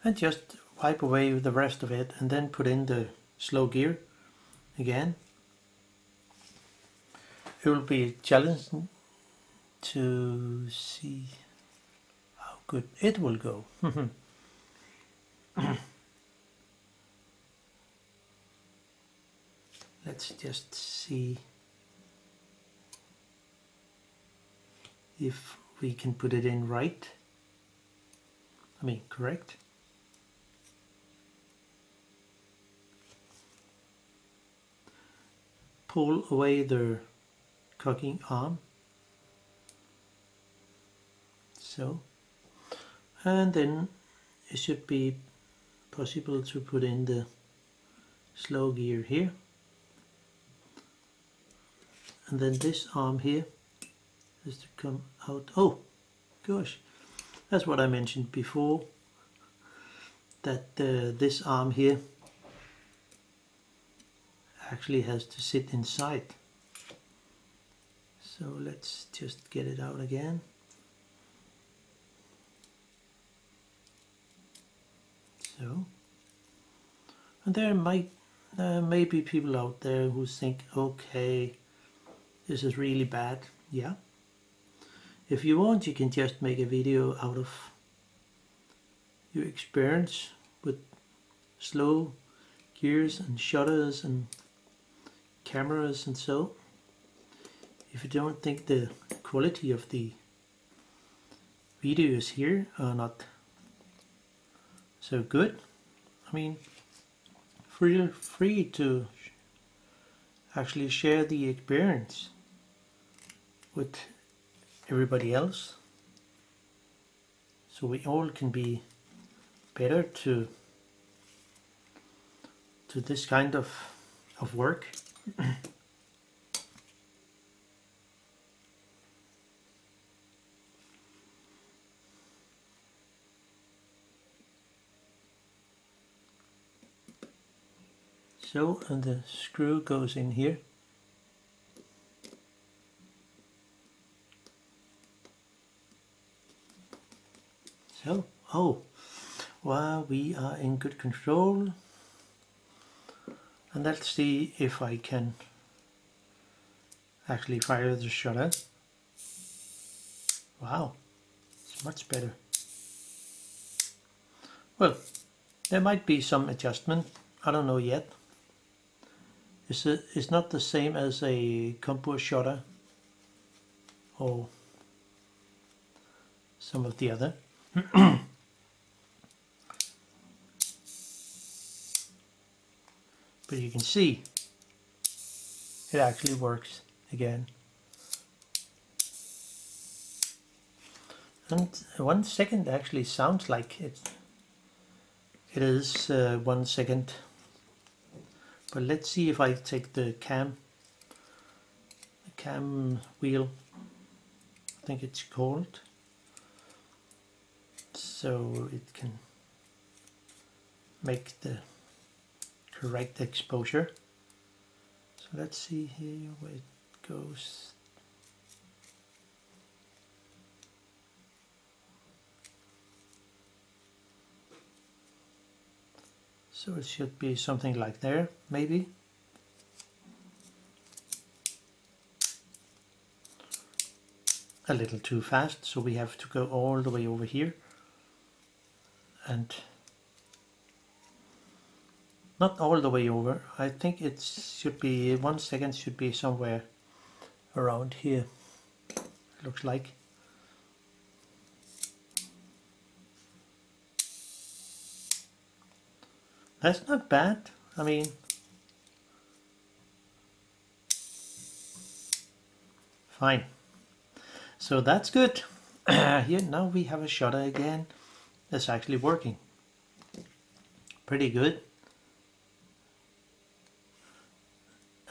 and just wipe away the rest of it and then put in the slow gear again. It will be challenging to see how good it will go. Let's just see if we can put it in right. I mean, correct. Pull away the cocking arm. So, and then it should be possible to put in the slow gear here. And then this arm here is to come out. Oh gosh, that's what I mentioned before, that this arm here actually has to sit inside. So let's just get it out again. So, and there may be people out there who think, okay, this is really bad. Yeah. If you want, you can just make a video out of your experience with slow gears and shutters and cameras and so. If you don't think the quality of the videos here are not so good, I mean, feel free to actually share the experience with everybody else, so we all can be better to this kind of work. So, and the screw goes in here. So, oh, well, we are in good control. And let's see if I can actually fire the shutter. Wow, it's much better. Well, there might be some adjustment, I don't know yet. It's not the same as a combo shutter or some of the other. But you can see it actually works again. And 1 second actually sounds like it is 1 second. But let's see if I take the cam wheel, I think it's called, so it can make the correct exposure. So let's see here where it goes. So it should be something like there, maybe. A little too fast, so we have to go all the way over here and Not all the way over. I think it should be 1 second, should be somewhere around here. Looks like. That's not bad. I mean, fine. So that's good. Here now we have a shutter again that's actually working. Pretty good.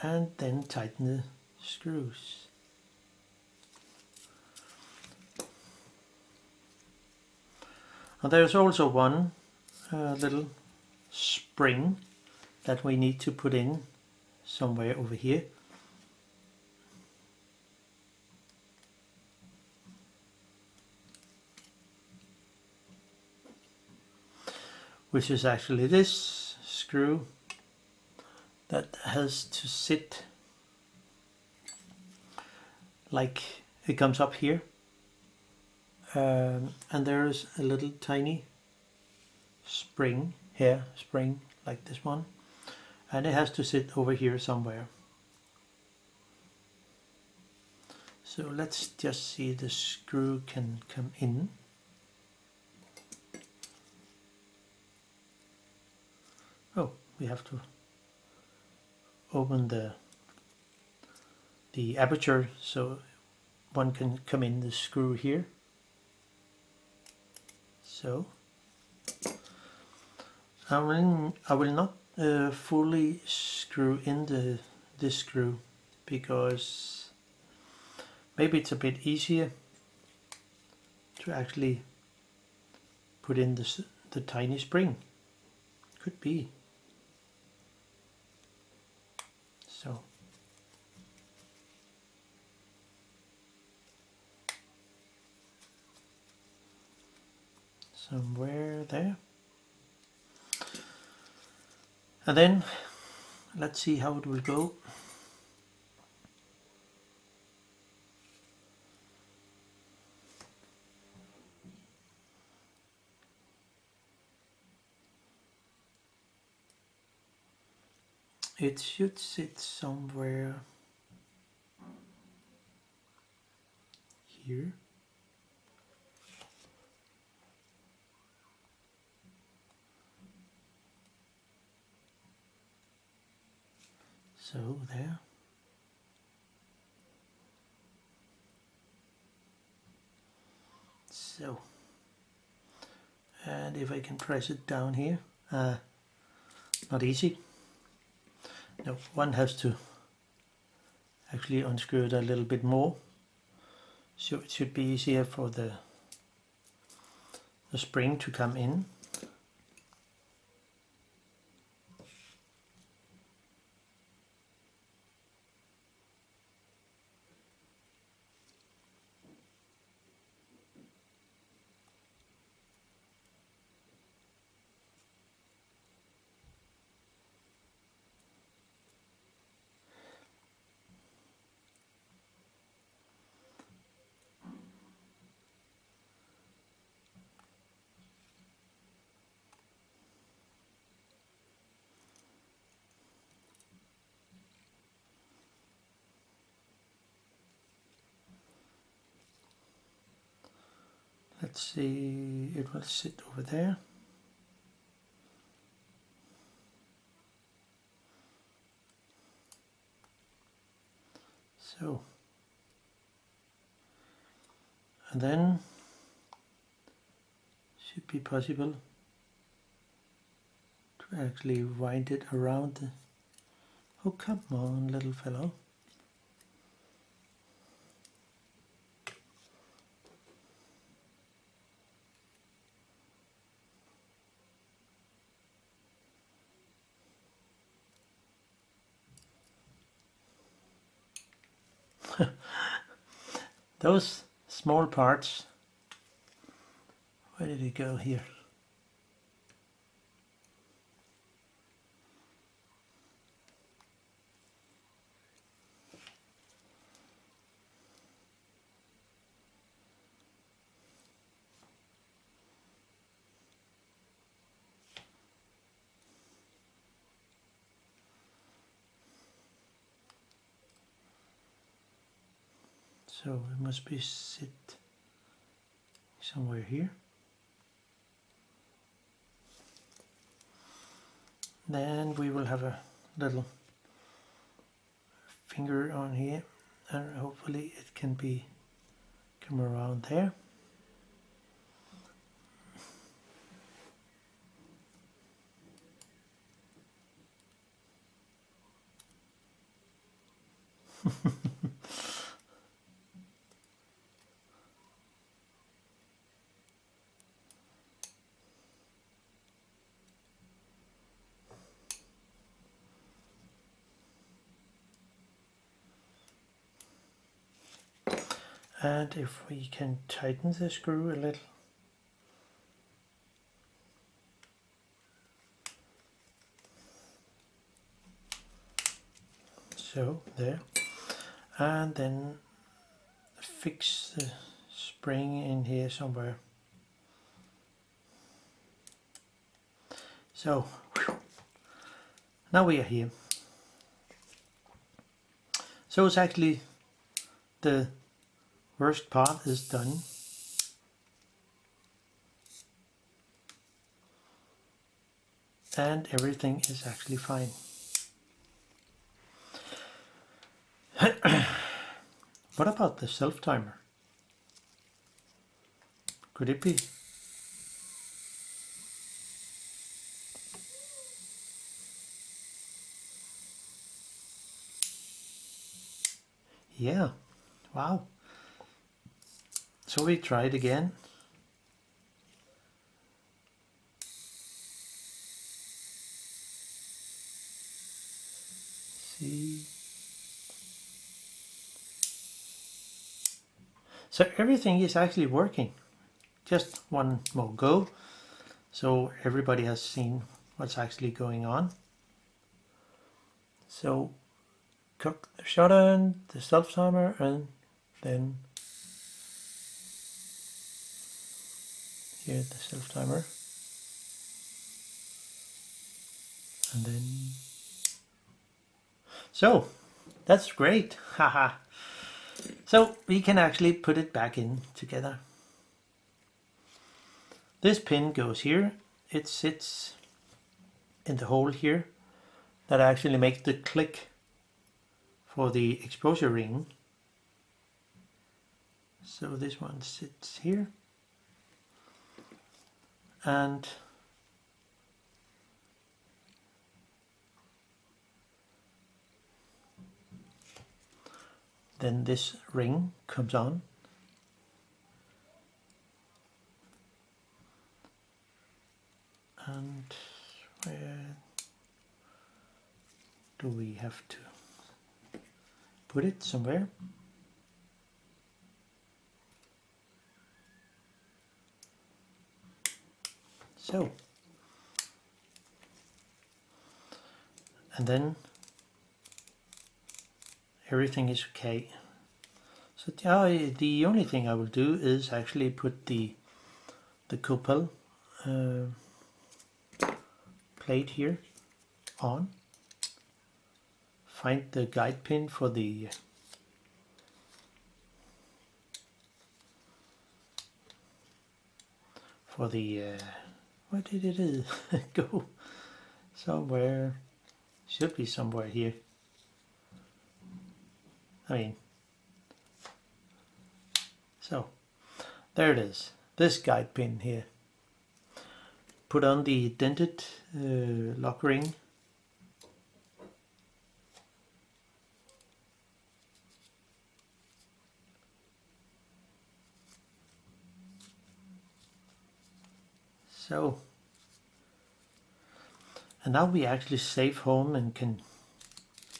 And then tighten the screws. And there's also one little spring that we need to put in somewhere over here. Which is actually this screw that has to sit like it comes up here. And there's a little tiny spring here, spring like this one, and it has to sit over here somewhere. So let's just see the screw can come in. Oh, we have to open the aperture so one can come in the screw here. So I will not fully screw in this screw, because maybe it's a bit easier to actually put in the tiny spring. Could be. So somewhere there. And then let's see how it will go. It should sit somewhere here. So there. So, and if I can press it down here, not easy. No, one has to actually unscrew it a little bit more, so it should be easier for the spring to come in. Let's see, it will sit over there. So, and then should be possible to actually wind it around the, oh come on little fellow. Those small parts, where did it go here? So it must be sit somewhere here. Then we will have a little finger on here, and hopefully it can come around there. And if we can tighten the screw a little. So there. And then fix the spring in here somewhere. So now we are here. So it's actually the worst part is done. And everything is actually fine. What about the self-timer? Could it be? Yeah, wow. So we try it again. See. So everything is actually working. Just one more go. So everybody has seen what's actually going on. So cook the shutter, the self-timer, and then here the self-timer. And then, so that's great, haha. So we can actually put it back in together. This pin goes here, it sits in the hole here that actually makes the click for the exposure ring. So this one sits here, and then this ring comes on. And where do we have to put it? Somewhere. So, and then everything is okay. So the only thing I will do is actually put the Copal plate here on. Find the guide pin for the where did it go? Somewhere, should be somewhere here. I mean, so there it is, this guide pin here. Put on the dented lock ring. So, and now we actually safe home and can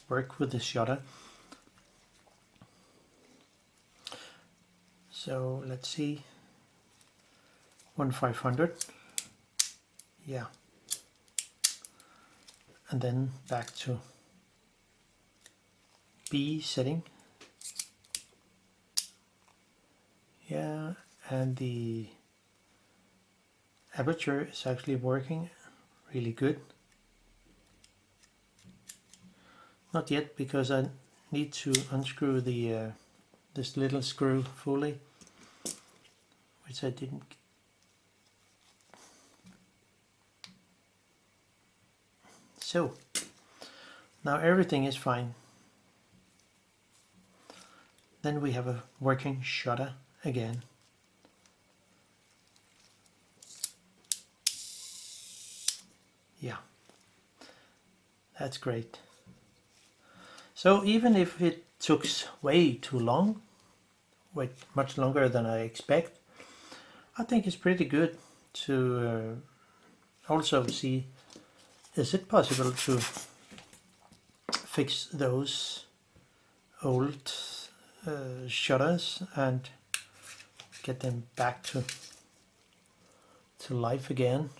work with the shutter. So let's see, 1500, yeah, and then back to B setting, yeah, and the aperture is actually working really good. Not yet, because I need to unscrew the this little screw fully, which I didn't. So now everything is fine. Then we have a working shutter again. Yeah, that's great. So even if it took way too long, much longer than I expect, I think it's pretty good to also see, is it possible to fix those old shutters and get them back to life again.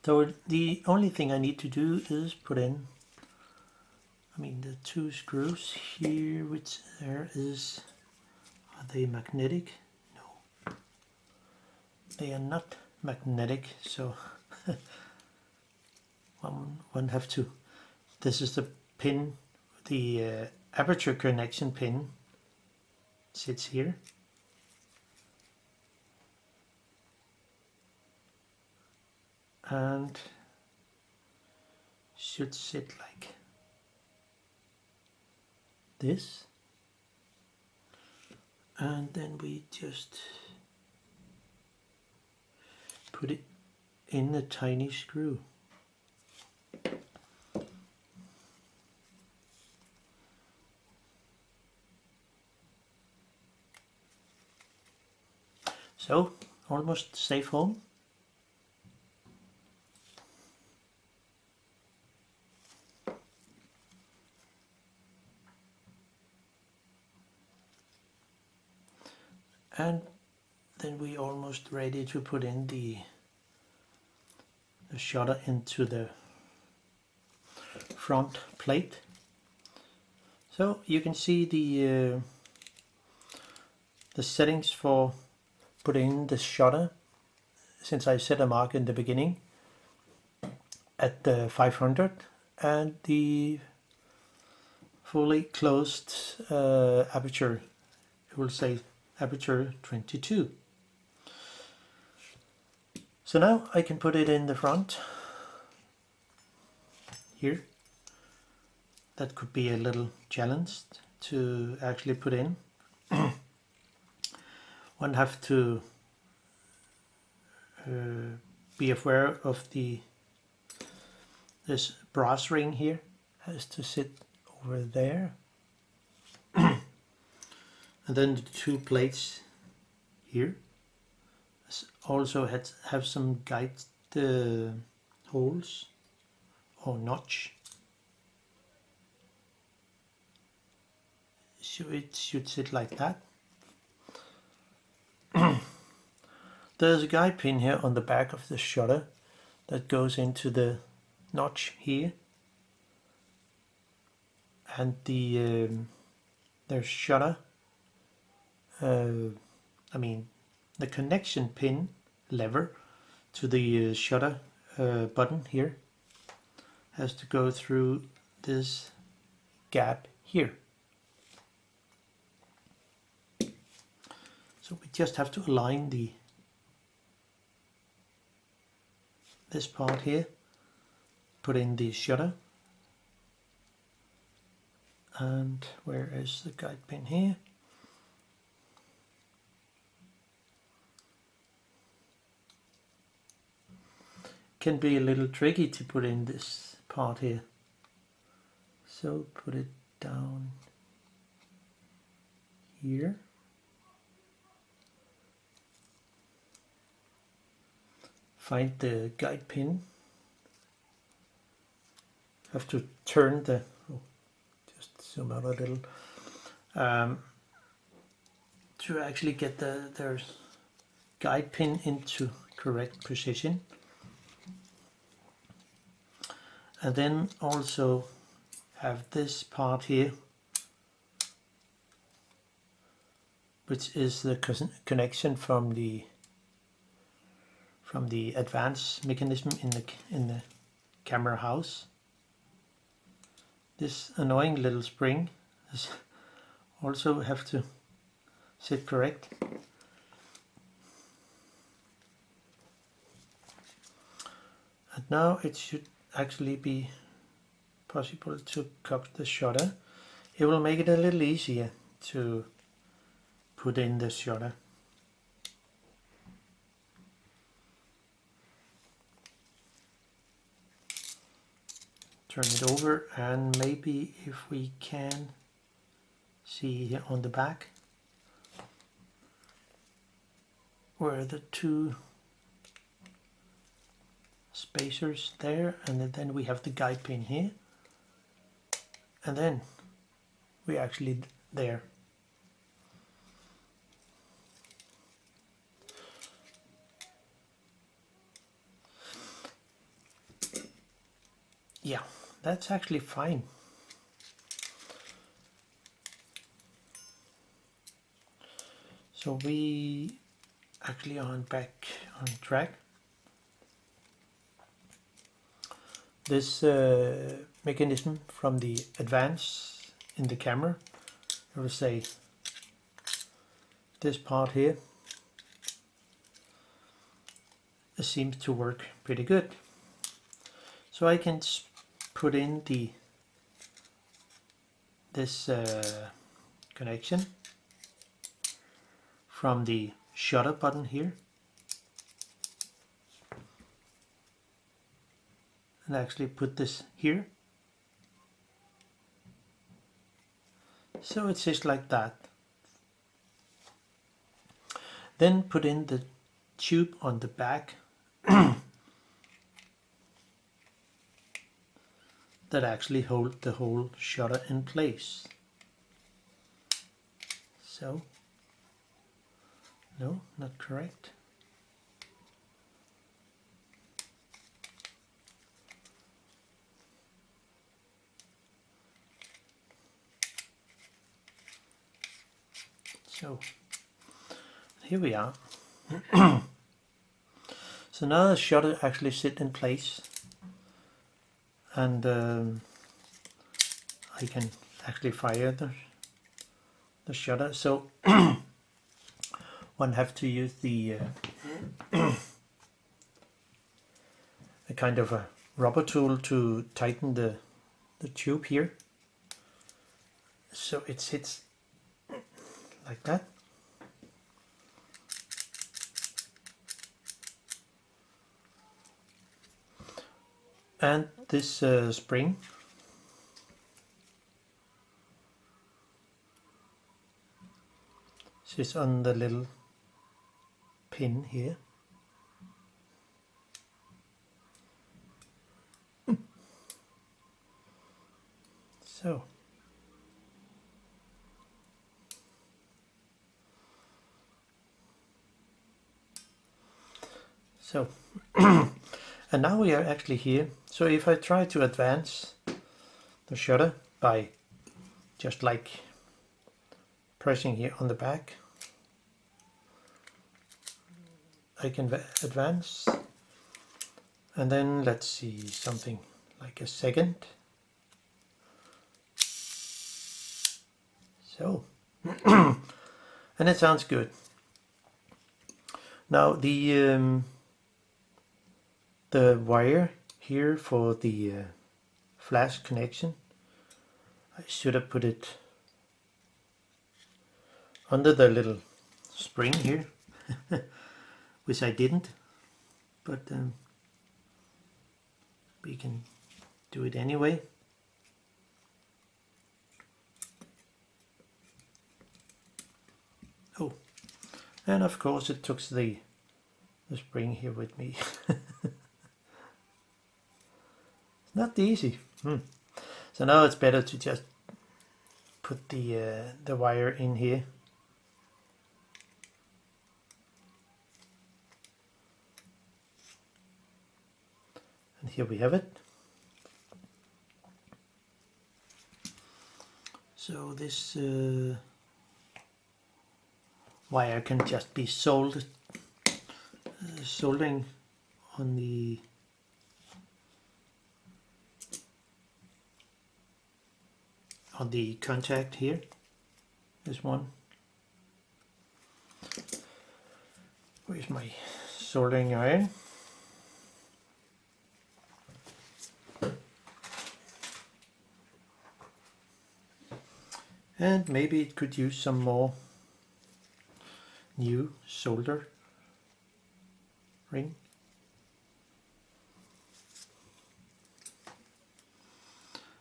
So the only thing I need to do is put in, the two screws here, which are they magnetic? No, they are not magnetic, so one have to, this is the pin, the aperture connection pin sits here. And should sit like this, and then we just put it in a tiny screw. So almost safe home. And then we almost ready to put in the shutter into the front plate. So you can see the settings for putting in the shutter, since I set a mark in the beginning at the 500, and the fully closed aperture, it will say aperture 22. So now I can put it in the front here. That could be a little challenge to actually put in. One have to be aware of this brass ring here has to sit over there. And then the two plates here also have some guide holes or notch. So it should sit like that. There's a guide pin here on the back of the shutter that goes into the notch here. And there's shutter. The connection pin lever to the shutter button here has to go through this gap here. So we just have to align this part here, put in the shutter, and where is the guide pin here? Can be a little tricky to put in this part here, so put it down here. Find the guide pin. Have to turn the, just zoom out a little, to actually get the guide pin into correct position. And then also have this part here, which is the connection from the advance mechanism in the camera house. this annoying little spring is also have to sit correct. And now it should actually be possible to cock the shutter. It will make it a little easier to put in the shutter. Turn it over, and maybe if we can see here on the back where the two spacers there, and then we have the guide pin here, and then we're actually there. Yeah, that's actually fine. So we actually are back on track. This mechanism from the advance in the camera, I will say this part here, it seems to work pretty good. So I can put in this connection from the shutter button here, and actually put this here. So it sits like that. Then put in the tube on the back that actually hold the whole shutter in place. So, no, not correct. So, here we are. So now the shutter actually sit in place, and I can actually fire the shutter. So one have to use the a kind of a rubber tool to tighten the tube here, so it sits like that. And this spring sits on the little pin here. So and now we are actually here. So if I try to advance the shutter by just like pressing here on the back, I can advance, and then let's see, something like a second. So and it sounds good. Now the wire here for the flash connection, I should have put it under the little spring here, which I didn't, but we can do it anyway. Oh, and of course it took the spring here with me. Not easy. So now it's better to just put the wire in here. And here we have it. So this wire can just be soldering on the on the contact here. This one. Where's my soldering iron? And maybe it could use some more new solder ring.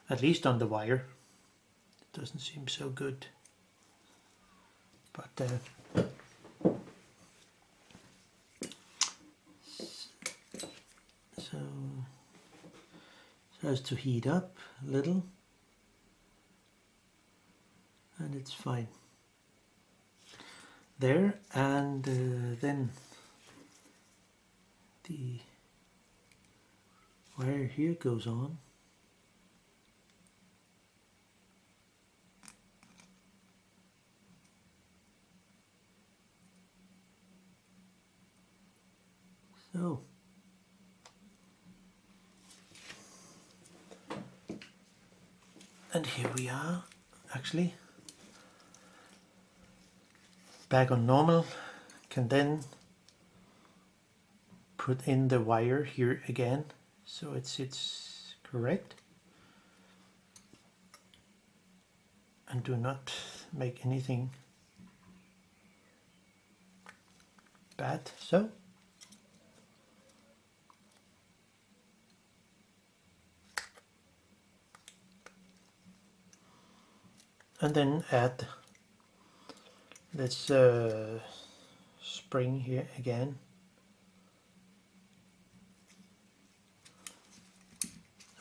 At least on the wire. It doesn't seem so good. But so as to heat up a little, and it's fine there. And then the wire here goes on. So and here we are, actually back on normal. Can then put in the wire here again so it sits correct, and do not make anything bad. So and then add this spring here again.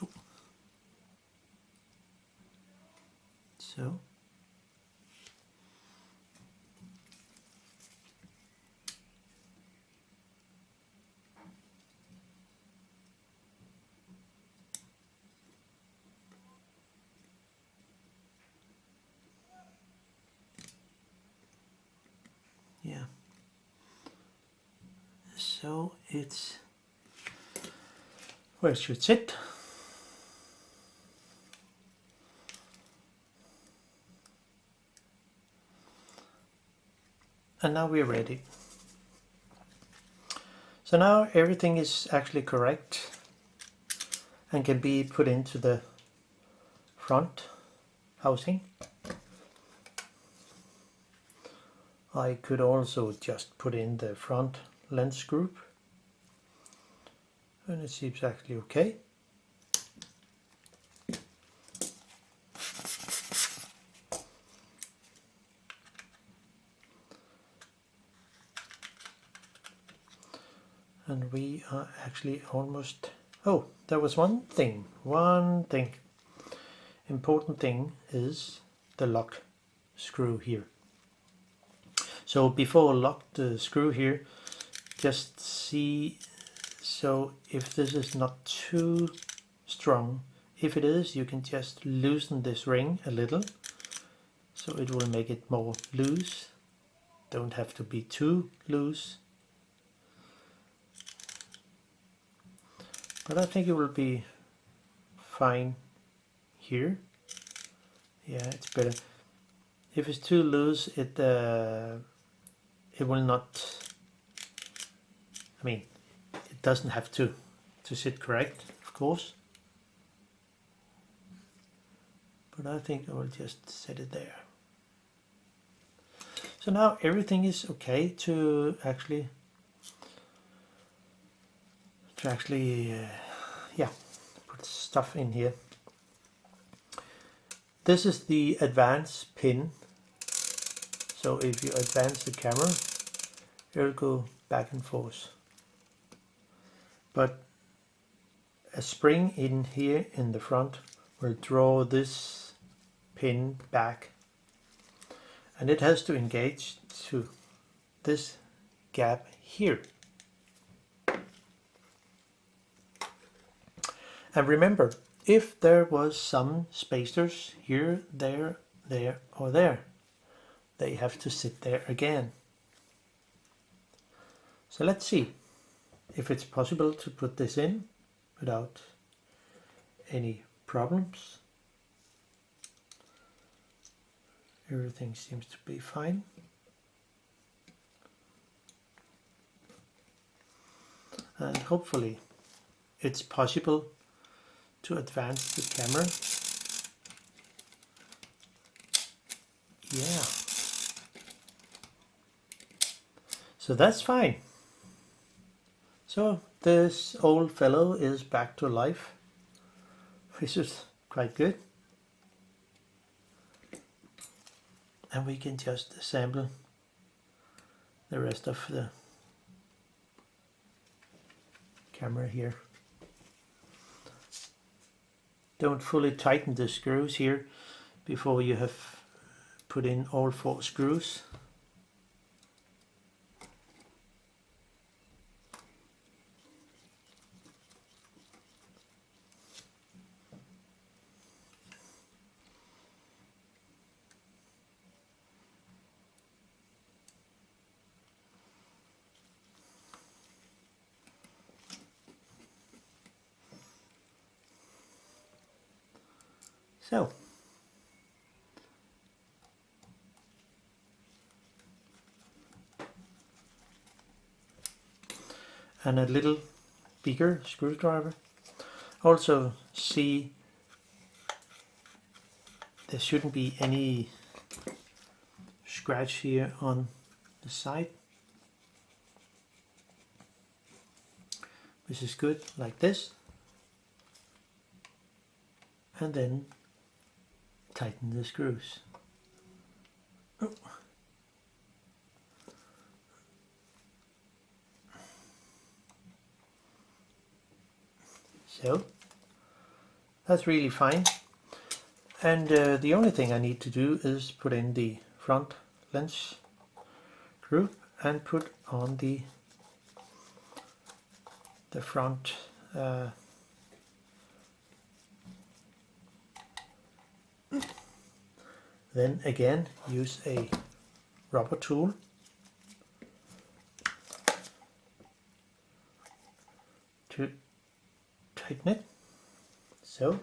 Oh. So yeah, so it's where it should sit. And now we're ready. So now everything is actually correct and can be put into the front housing. I could also just put in the front lens group, and it seems actually okay. And we are actually almost, oh, there was one thing. Important thing is the lock screw here. So before I lock the screw here, just see, so if this is not too strong, if it is, you can just loosen this ring a little, so it will make it more loose. Don't have to be too loose. But I think it will be fine here. Yeah, it's better. If it's too loose, it will not, I mean, it doesn't have to sit correct, of course. But I think I will just set it there. So now everything is okay to actually yeah, put stuff in here. This is the advance pin. So if you advance the camera, it will go back and forth. But a spring in here in the front will draw this pin back, and it has to engage to this gap here. And remember, if there was some spacers here, there, there, or there, they have to sit there again. So let's see if it's possible to put this in without any problems. Everything seems to be fine. And hopefully it's possible to advance the camera. Yeah. So that's fine. So this old fellow is back to life, which is quite good. And we can just assemble the rest of the camera here. Don't fully tighten the screws here before you have put in all 4 screws. So, and a little bigger screwdriver. Also see there shouldn't be any scratch here on the side, which is good, like this. And then tighten the screws. Oh. So that's really fine. And the only thing I need to do is put in the front lens group and put on the front then again use a rubber tool to tighten it. So,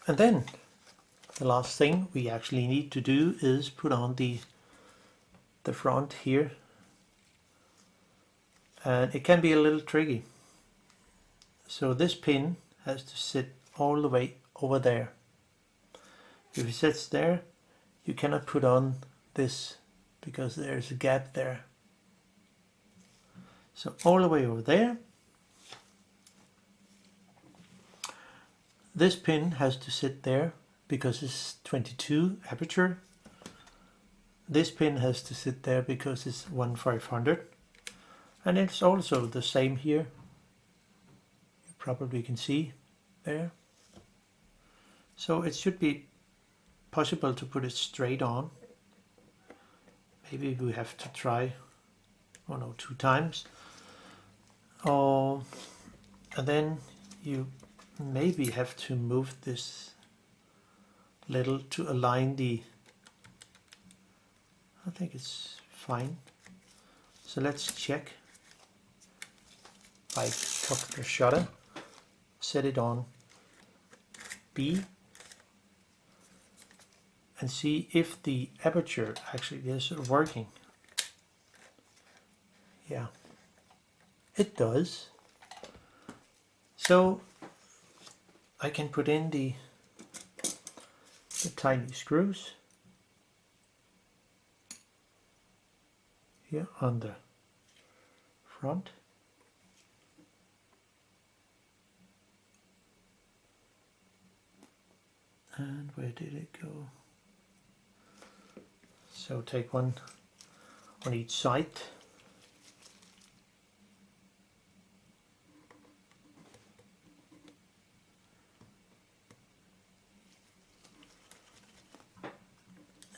and then the last thing we actually need to do is put on the front here, and it can be a little tricky. So this pin has to sit all the way over there. If it sits there, you cannot put on this because there's a gap there. So all the way over there. This pin has to sit there because it's 22 aperture. This pin has to sit there because it's 1/500. And it's also the same here. You probably can see there. So it should be possible to put it straight on. Maybe we have to try 1 or 2 times. And then you maybe have to move this little to align the, I think it's fine. So let's check. By coupler shutter, set it on B and see if the aperture actually is working. Yeah, it does. So I can put in the tiny screws here on the front. And where did it go? So take one on each side.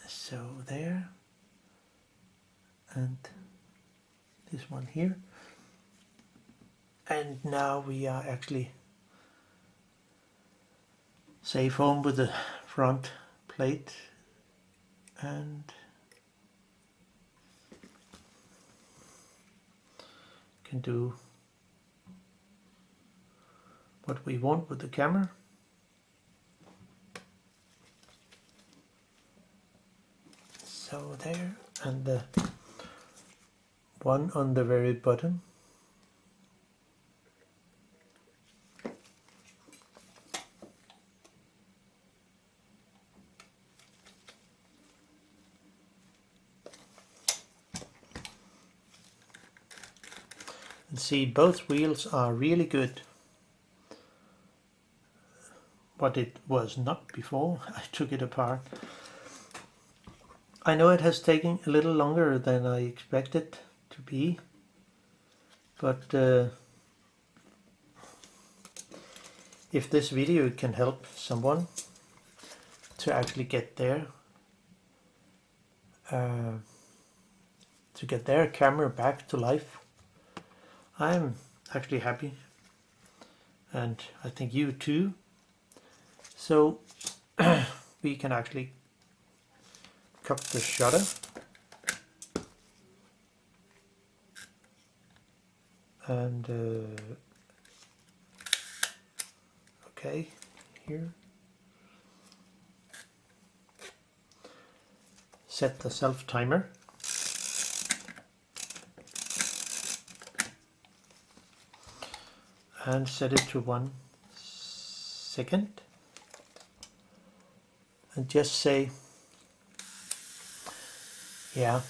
So there, and this one here. And now we are actually safe home with the front plate, and can do what we want with the camera. and the one on the very bottom. And see, both wheels are really good. But it was not before I took it apart. I know it has taken a little longer than I expected to be, but if this video can help someone to actually get there, to get their camera back to life, I'm actually happy, and I think you too. So we can actually cup the shutter and okay, here set the self timer and set it to 1 second and just say, yeah,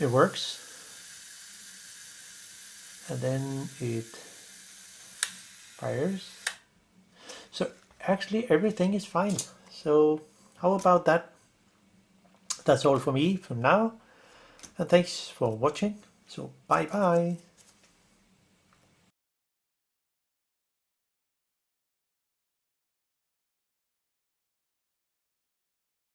it works, and then it fires. So actually everything is fine. So how about that? That's all for me from now, and thanks for watching. So bye bye.